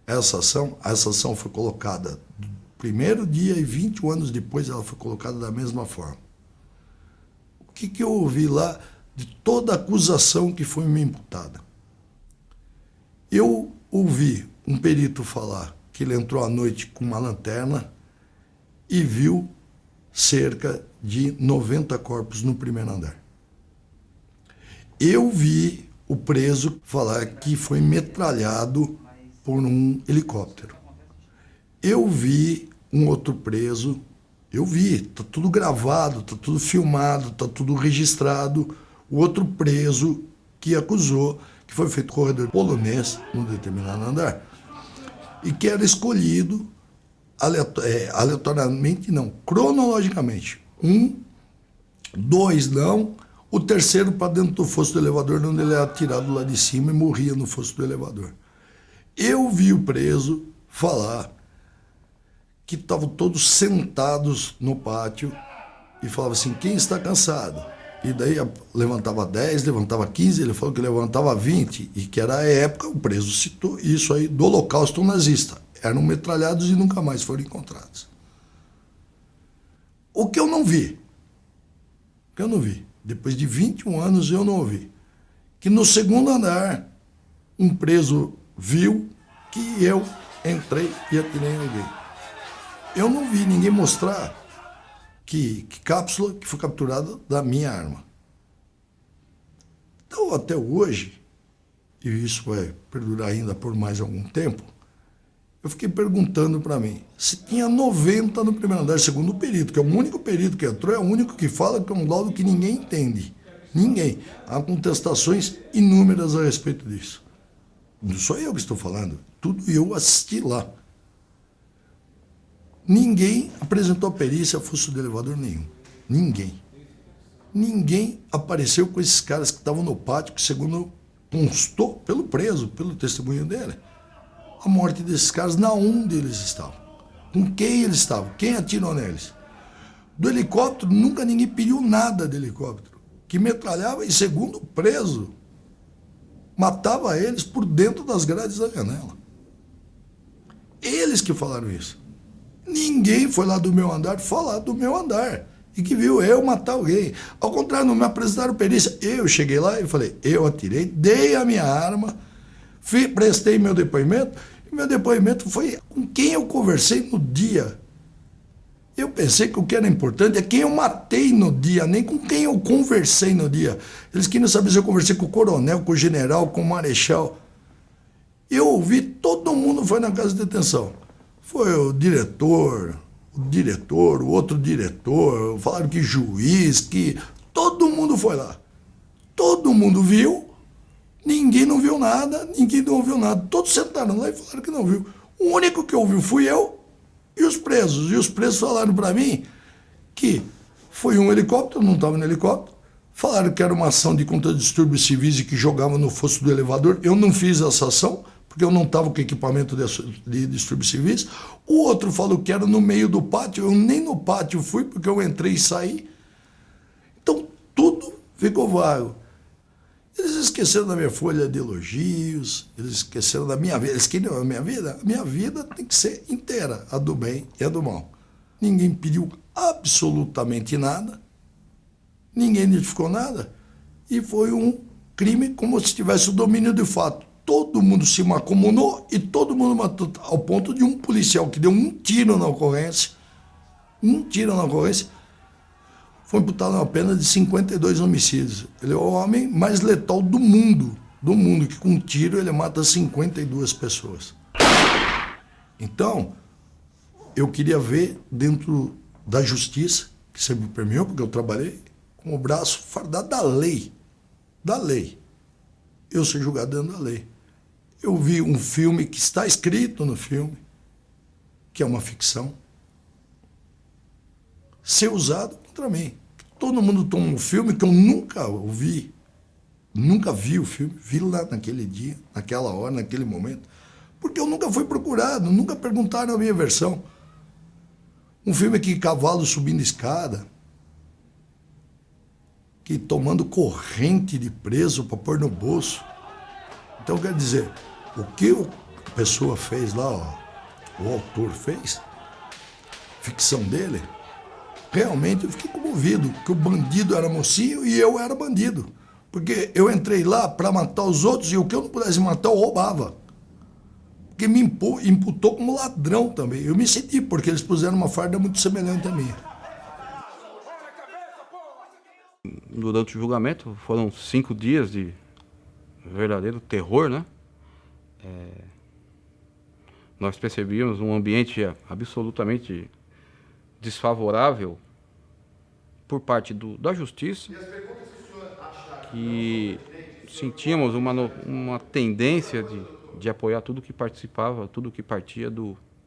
essa ação. Essa ação foi colocada no primeiro dia e 21 anos depois ela foi colocada da mesma forma. O que eu ouvi lá de toda a acusação que foi me imputada? Eu ouvi um perito falar que ele entrou à noite com uma lanterna e viu cerca de 90 corpos no primeiro andar. Eu vi o preso falar que foi metralhado por um helicóptero. Eu vi um outro preso, tá tudo gravado, tá tudo filmado, tá tudo registrado, o outro preso que acusou que foi feito corredor polonês num determinado andar e que era escolhido aleatoriamente, não, cronologicamente. 1, 2 não, o terceiro para dentro do fosso do elevador, onde ele era atirado lá de cima e morria no fosso do elevador. Eu vi o preso falar que estavam todos sentados no pátio e falava assim, quem está cansado? E daí levantava 10, levantava 15, ele falou que levantava 20, e que era a época, o preso citou isso aí, do Holocausto nazista. Eram metralhados e nunca mais foram encontrados. O que eu não vi, depois de 21 anos eu não ouvi, que no segundo andar, um preso viu que eu entrei e atirei em alguém. Eu não vi ninguém mostrar que cápsula que foi capturada da minha arma. Então, até hoje, e isso vai perdurar ainda por mais algum tempo, eu fiquei perguntando para mim se tinha 90 no primeiro andar, segundo o perito, que é o único perito que entrou, é o único que fala que é um laudo que ninguém entende. Ninguém. Há contestações inúmeras a respeito disso. Não sou eu que estou falando, tudo eu assisti lá. Ninguém apresentou a perícia a fosso do elevador nenhum. Ninguém. Ninguém apareceu com esses caras que estavam no pátio, que segundo constou pelo preso, pelo testemunho dele, a morte desses caras, na onde eles estavam. Com quem eles estavam, quem atirou neles. Do helicóptero, nunca ninguém pediu nada do helicóptero, que metralhava e, segundo o preso, matava eles por dentro das grades da janela. Eles que falaram isso. Ninguém foi lá do meu andar falar do meu andar e que viu eu matar alguém. Ao contrário, não me apresentaram perícia. Eu cheguei lá e falei, eu atirei, dei a minha arma, prestei meu depoimento, e meu depoimento foi com quem eu conversei no dia. Eu pensei que o que era importante é quem eu matei no dia, nem com quem eu conversei no dia. Eles queriam saber se eu conversei com o coronel, com o general, com o marechal. Eu ouvi, todo mundo foi na casa de detenção. Foi o diretor, o outro diretor, falaram que juiz, que... Todo mundo foi lá. Todo mundo viu, ninguém não viu nada, ninguém não ouviu nada. Todos sentaram lá e falaram que não viu. O único que ouviu fui eu e os presos. E os presos falaram para mim que foi um helicóptero, não estava no helicóptero. Falaram que era uma ação de contra distúrbios civis e que jogavam no fosso do elevador. Eu não fiz essa ação, porque eu não estava com equipamento de distúrbios civis. O outro falou que era no meio do pátio, eu nem no pátio fui, porque eu entrei e saí. Então, tudo ficou vago. Eles esqueceram da minha folha de elogios, eles esqueceram da minha vida. Eles queriam a minha vida? A minha vida tem que ser inteira, a do bem e a do mal. Ninguém pediu absolutamente nada, ninguém identificou nada, e foi um crime como se tivesse o domínio de fato. Todo mundo se macumunou e todo mundo matou, ao ponto de um policial que deu um tiro na ocorrência, foi imputado uma pena de 52 homicídios. Ele é o homem mais letal do mundo, que com um tiro ele mata 52 pessoas. Então, eu queria ver dentro da justiça, que sempre me permeou, porque eu trabalhei com o braço fardado da lei. Da lei. Eu ser julgado dentro da lei. Eu vi um filme que está escrito no filme, que é uma ficção, ser usado contra mim. Todo mundo toma um filme que eu nunca ouvi, nunca vi o filme, vi lá naquele dia, naquela hora, naquele momento, porque eu nunca fui procurado, nunca perguntaram a minha versão. Um filme que cavalo subindo escada, que tomando corrente de preso para pôr no bolso. Então, quer dizer, o que a pessoa fez lá, ó, o autor fez, ficção dele, realmente eu fiquei comovido, que o bandido era mocinho e eu era bandido. Porque eu entrei lá para matar os outros e o que eu não pudesse matar eu roubava. Porque me imputou como ladrão também. Eu me senti, porque eles puseram uma farda muito semelhante à minha. Durante o julgamento, foram 5 dias de verdadeiro terror, né? Nós percebíamos um ambiente absolutamente desfavorável por parte da justiça, que sentíamos uma tendência de apoiar tudo que participava, tudo que partia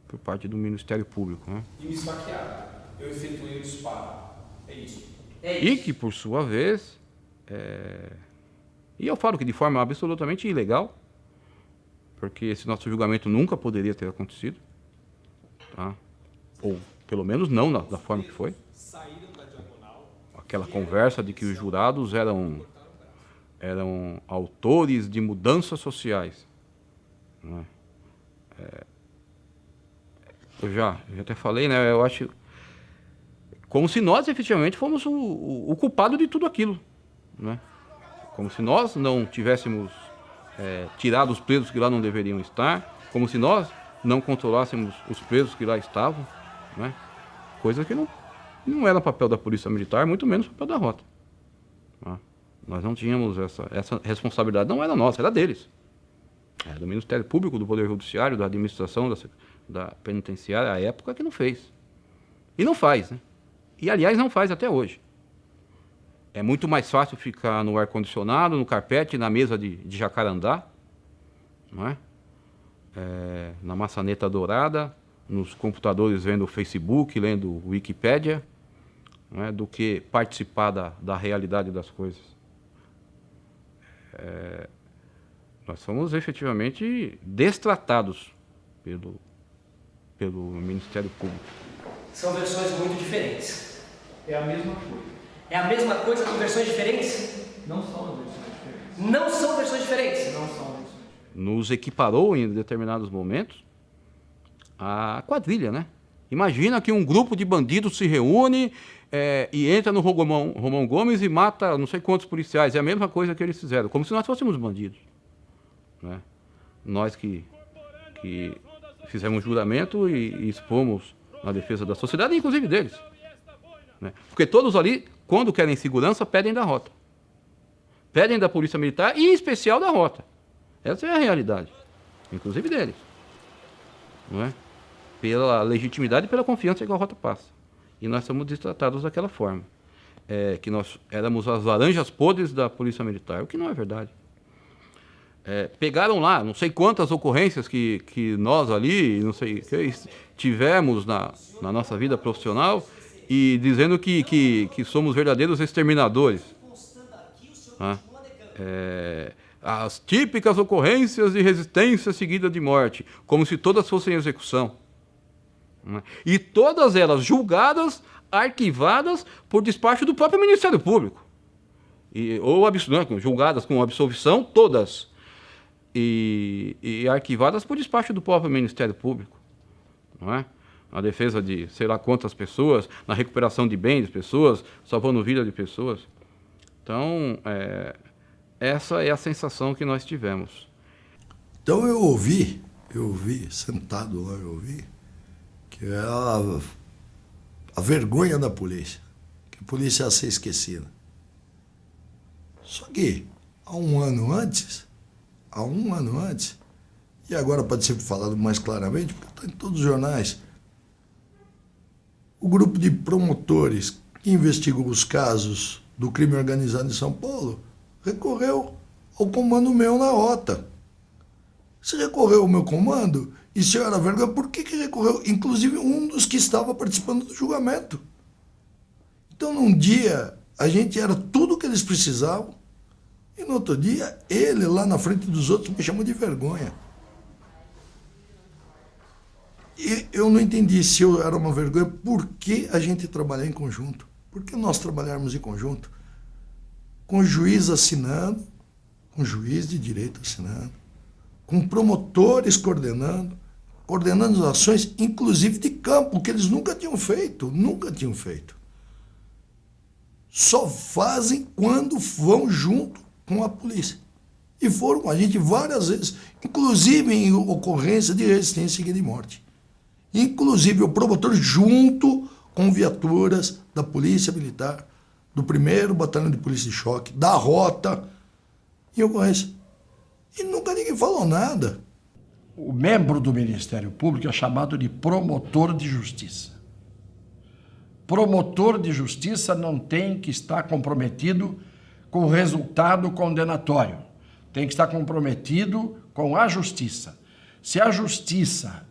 por parte do Ministério Público, né? E me esfaquearam. Eu efetuei o disparo. É isso. E que, por sua vez, e eu falo que de forma absolutamente ilegal, porque esse nosso julgamento nunca poderia ter acontecido, tá? Ou pelo menos não da forma que foi. Aquela conversa de que os jurados eram autores de mudanças sociais. Não é? Eu já até falei, né? Eu acho como se nós efetivamente fomos o culpado de tudo aquilo, né? Como se nós não tivéssemos tirado os presos que lá não deveriam estar, como se nós não controlássemos os presos que lá estavam, né? Coisa que não era papel da Polícia Militar, muito menos papel da Rota. Né? Nós não tínhamos essa responsabilidade, não era nossa, era deles. Era do Ministério Público, do Poder Judiciário, da administração da penitenciária à época que não fez. E não faz, né? E, aliás, não faz até hoje. É muito mais fácil ficar no ar-condicionado, no carpete, na mesa de jacarandá, não é? Na maçaneta dourada, nos computadores vendo o Facebook, lendo o Wikipédia, não é? Do que participar da realidade das coisas. Nós fomos efetivamente destratados pelo Ministério Público. São versões muito diferentes. É a mesma coisa. É a mesma coisa com versões diferentes? Não são versões diferentes. Não são versões diferentes? Não são versões diferentes. Nos equiparou em determinados momentos a quadrilha, né? Imagina que um grupo de bandidos se reúne e entra no Romão Gomes e mata não sei quantos policiais. É a mesma coisa que eles fizeram, como se nós fôssemos bandidos, né? Nós que fizemos juramento e expomos na defesa da sociedade, inclusive deles, né? Porque todos ali, quando querem segurança, pedem da Rota. Pedem da Polícia Militar e, em especial, da Rota. Essa é a realidade, inclusive deles, não é? Pela legitimidade e pela confiança que a Rota passa. E nós somos destratados daquela forma. Que nós éramos as laranjas podres da Polícia Militar, o que não é verdade. Pegaram lá, não sei quantas ocorrências que nós ali, não sei que tivemos na nossa vida profissional, e dizendo que somos verdadeiros exterminadores. Né? As típicas ocorrências de resistência seguida de morte, como se todas fossem execução. Né? E todas elas julgadas, arquivadas por despacho do próprio Ministério Público. Julgadas com absolvição, todas. E arquivadas por despacho do próprio Ministério Público. Não é? Na defesa de sei lá quantas pessoas, na recuperação de bens de pessoas, salvando vida de pessoas. Então, essa é a sensação que nós tivemos. Então eu ouvi, sentado lá, eu ouvi, que é a vergonha da polícia, que a polícia ia ser esquecida. Só que, há um ano antes, e agora pode ser falado mais claramente, porque está em todos os jornais. O grupo de promotores que investigou os casos do crime organizado em São Paulo recorreu ao comando meu na rota. Se recorreu ao meu comando, e se eu era vergonha, por que recorreu? Inclusive um dos que estava participando do julgamento. Então, num dia, a gente era tudo o que eles precisavam, e no outro dia, ele lá na frente dos outros me chamou de vergonha. E eu não entendi se eu era uma vergonha, por que a gente trabalhar em conjunto? Por que nós trabalharmos em conjunto? Com o juiz assinando, com o juiz de direito assinando, com promotores coordenando as ações, inclusive de campo, que eles nunca tinham feito. Só fazem quando vão junto com a polícia. E foram com a gente várias vezes, inclusive em ocorrência de resistência e de morte. Inclusive o promotor junto com viaturas da Polícia Militar, do 1º Batalhão de Polícia de Choque, da Rota, em ocorrência. E nunca ninguém falou nada. O membro do Ministério Público é chamado de promotor de justiça. Promotor de justiça não tem que estar comprometido com o resultado condenatório. Tem que estar comprometido com a justiça. Se a justiça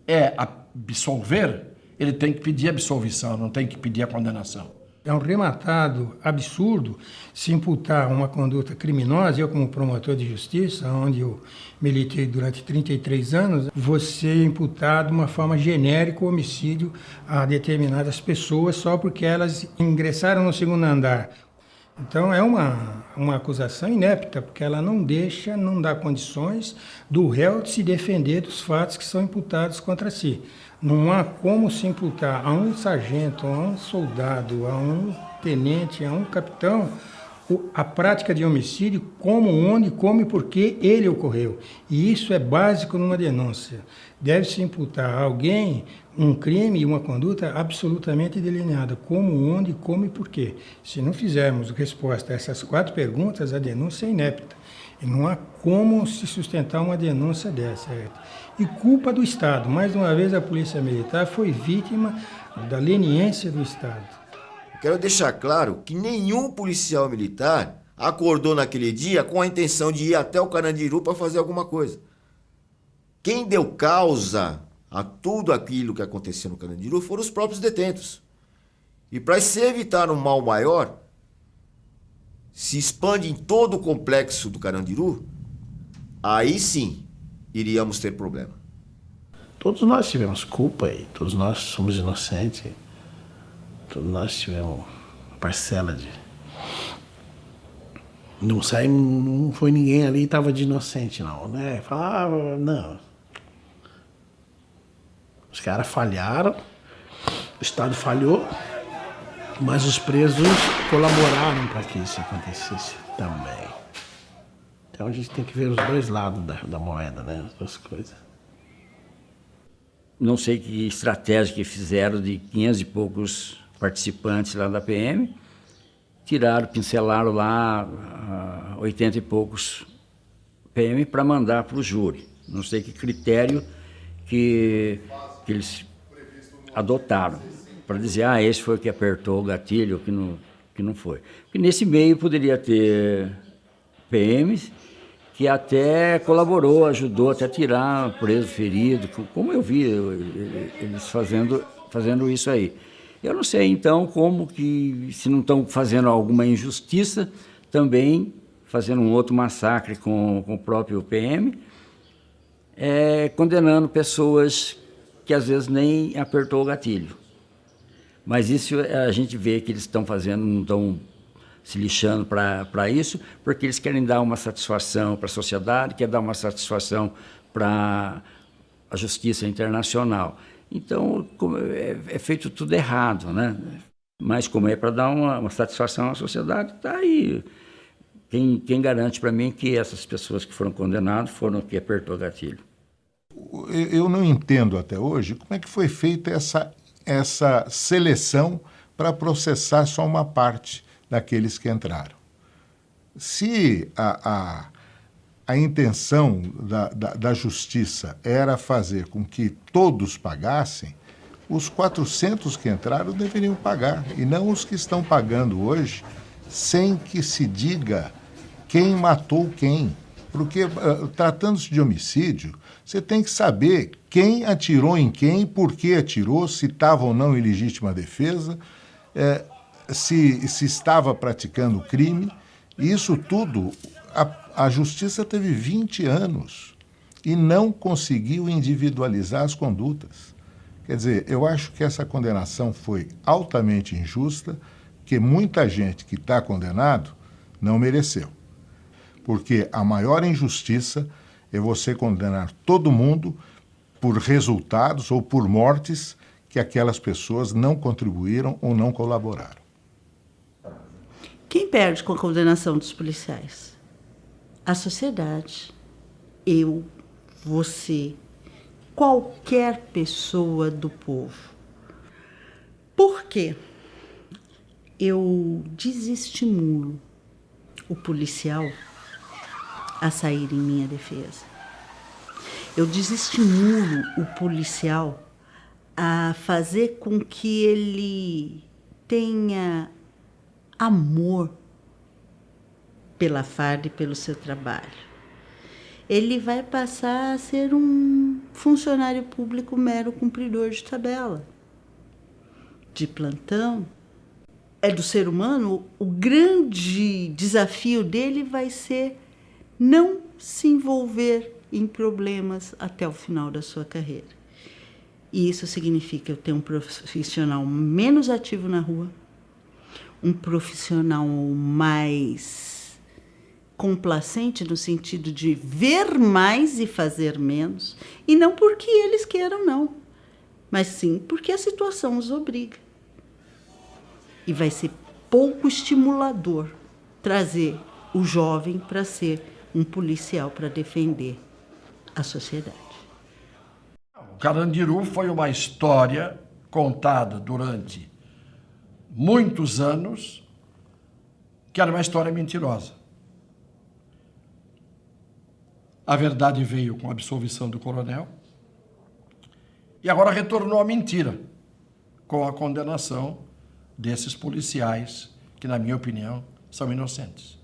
é absolver, ele tem que pedir absolvição, não tem que pedir a condenação. É um rematado absurdo se imputar uma conduta criminosa. Eu, como promotor de justiça, onde eu militei durante 33 anos, você imputar de uma forma genérica o homicídio a determinadas pessoas só porque elas ingressaram no 2º andar. Então é uma acusação inepta, porque ela não dá condições do réu de se defender dos fatos que são imputados contra si. Não há como se imputar a um sargento, a um soldado, a um tenente, a um capitão, a prática de homicídio, como, onde, como e por que ele ocorreu. E isso é básico numa denúncia. Deve-se imputar a alguém um crime e uma conduta absolutamente delineada, como, onde, como e por quê. Se não fizermos resposta a essas 4 perguntas, a denúncia é inepta. E não há como se sustentar uma denúncia dessa. E culpa do Estado. Mais uma vez, a Polícia Militar foi vítima da leniência do Estado. Quero deixar claro que nenhum policial militar acordou naquele dia com a intenção de ir até o Carandiru para fazer alguma coisa. Quem deu causa a tudo aquilo que aconteceu no Carandiru foram os próprios detentos. E para se evitar um mal maior, se expande em todo o complexo do Carandiru, aí sim iríamos ter problema. Todos nós tivemos culpa aí, todos nós somos inocentes, todos nós tivemos parcela de... Não foi ninguém ali que estava de inocente, não, né? Falava, não. Os caras falharam, o Estado falhou, mas os presos colaboraram para que isso acontecesse também. Então a gente tem que ver os 2 lados da moeda, né? As 2 coisas. Não sei que estratégia que fizeram de 500 e poucos participantes lá da PM, pincelaram lá 80 e poucos PM para mandar para o júri. Não sei que critério que eles adotaram para dizer, esse foi o que apertou o gatilho, que não foi. Porque nesse meio poderia ter PMs que até colaborou, ajudou até a tirar preso, ferido, como eu vi eles fazendo isso aí. Eu não sei, então, como que, se não estão fazendo alguma injustiça, também fazendo um outro massacre com o próprio PM, condenando pessoas que às vezes nem apertou o gatilho. Mas isso a gente vê que eles estão fazendo, não estão se lixando para isso, porque eles querem dar uma satisfação para a sociedade, querem dar uma satisfação para a justiça internacional. Então, é feito tudo errado, né? Mas como é para dar uma satisfação à sociedade, está aí. Quem garante para mim que essas pessoas que foram condenadas foram que apertou o gatilho? Eu não entendo até hoje como é que foi feita essa seleção para processar só uma parte daqueles que entraram. Se a a intenção da justiça era fazer com que todos pagassem, os 400 que entraram deveriam pagar, e não os que estão pagando hoje, sem que se diga quem matou quem. Porque, tratando-se de homicídio, você tem que saber quem atirou em quem, por que atirou, se estava ou não em legítima defesa, se estava praticando crime. Isso tudo, a justiça teve 20 anos e não conseguiu individualizar as condutas. Quer dizer, eu acho que essa condenação foi altamente injusta, que muita gente que está condenado não mereceu. Porque a maior injustiça é você condenar todo mundo por resultados ou por mortes que aquelas pessoas não contribuíram ou não colaboraram. Quem perde com a condenação dos policiais? A sociedade. Eu, você, qualquer pessoa do povo. Por quê? Eu desestimulo o policial a sair em minha defesa. Eu desestimulo o policial a fazer com que ele tenha amor pela farda e pelo seu trabalho. Ele vai passar a ser um funcionário público mero cumpridor de tabela, de plantão. É do ser humano, o grande desafio dele vai ser não se envolver em problemas até o final da sua carreira. E isso significa eu ter um profissional menos ativo na rua, um profissional mais complacente no sentido de ver mais e fazer menos, e não porque eles queiram, não, mas sim porque a situação os obriga. E vai ser pouco estimulador trazer o jovem para ser um policial para defender a sociedade. O Carandiru foi uma história contada durante muitos anos, que era uma história mentirosa. A verdade veio com a absolvição do coronel e agora retornou à mentira com a condenação desses policiais que, na minha opinião, são inocentes.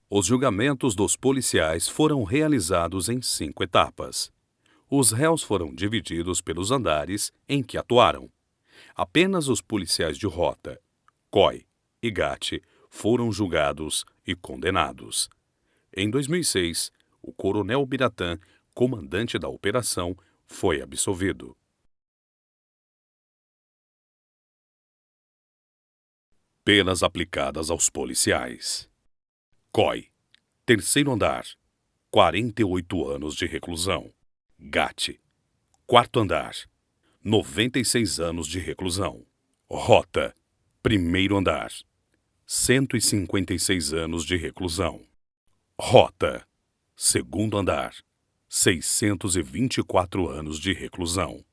Os julgamentos dos policiais foram realizados em 5 etapas. Os réus foram divididos pelos andares em que atuaram. Apenas os policiais de rota, COI e GAT foram julgados e condenados. Em 2006, o coronel Ubiratã, comandante da operação, foi absolvido. Penas aplicadas aos policiais. COI, terceiro andar, 48 anos de reclusão. GAT, quarto andar, 96 anos de reclusão. Rota, primeiro andar, 156 anos de reclusão. Rota, segundo andar, 624 anos de reclusão.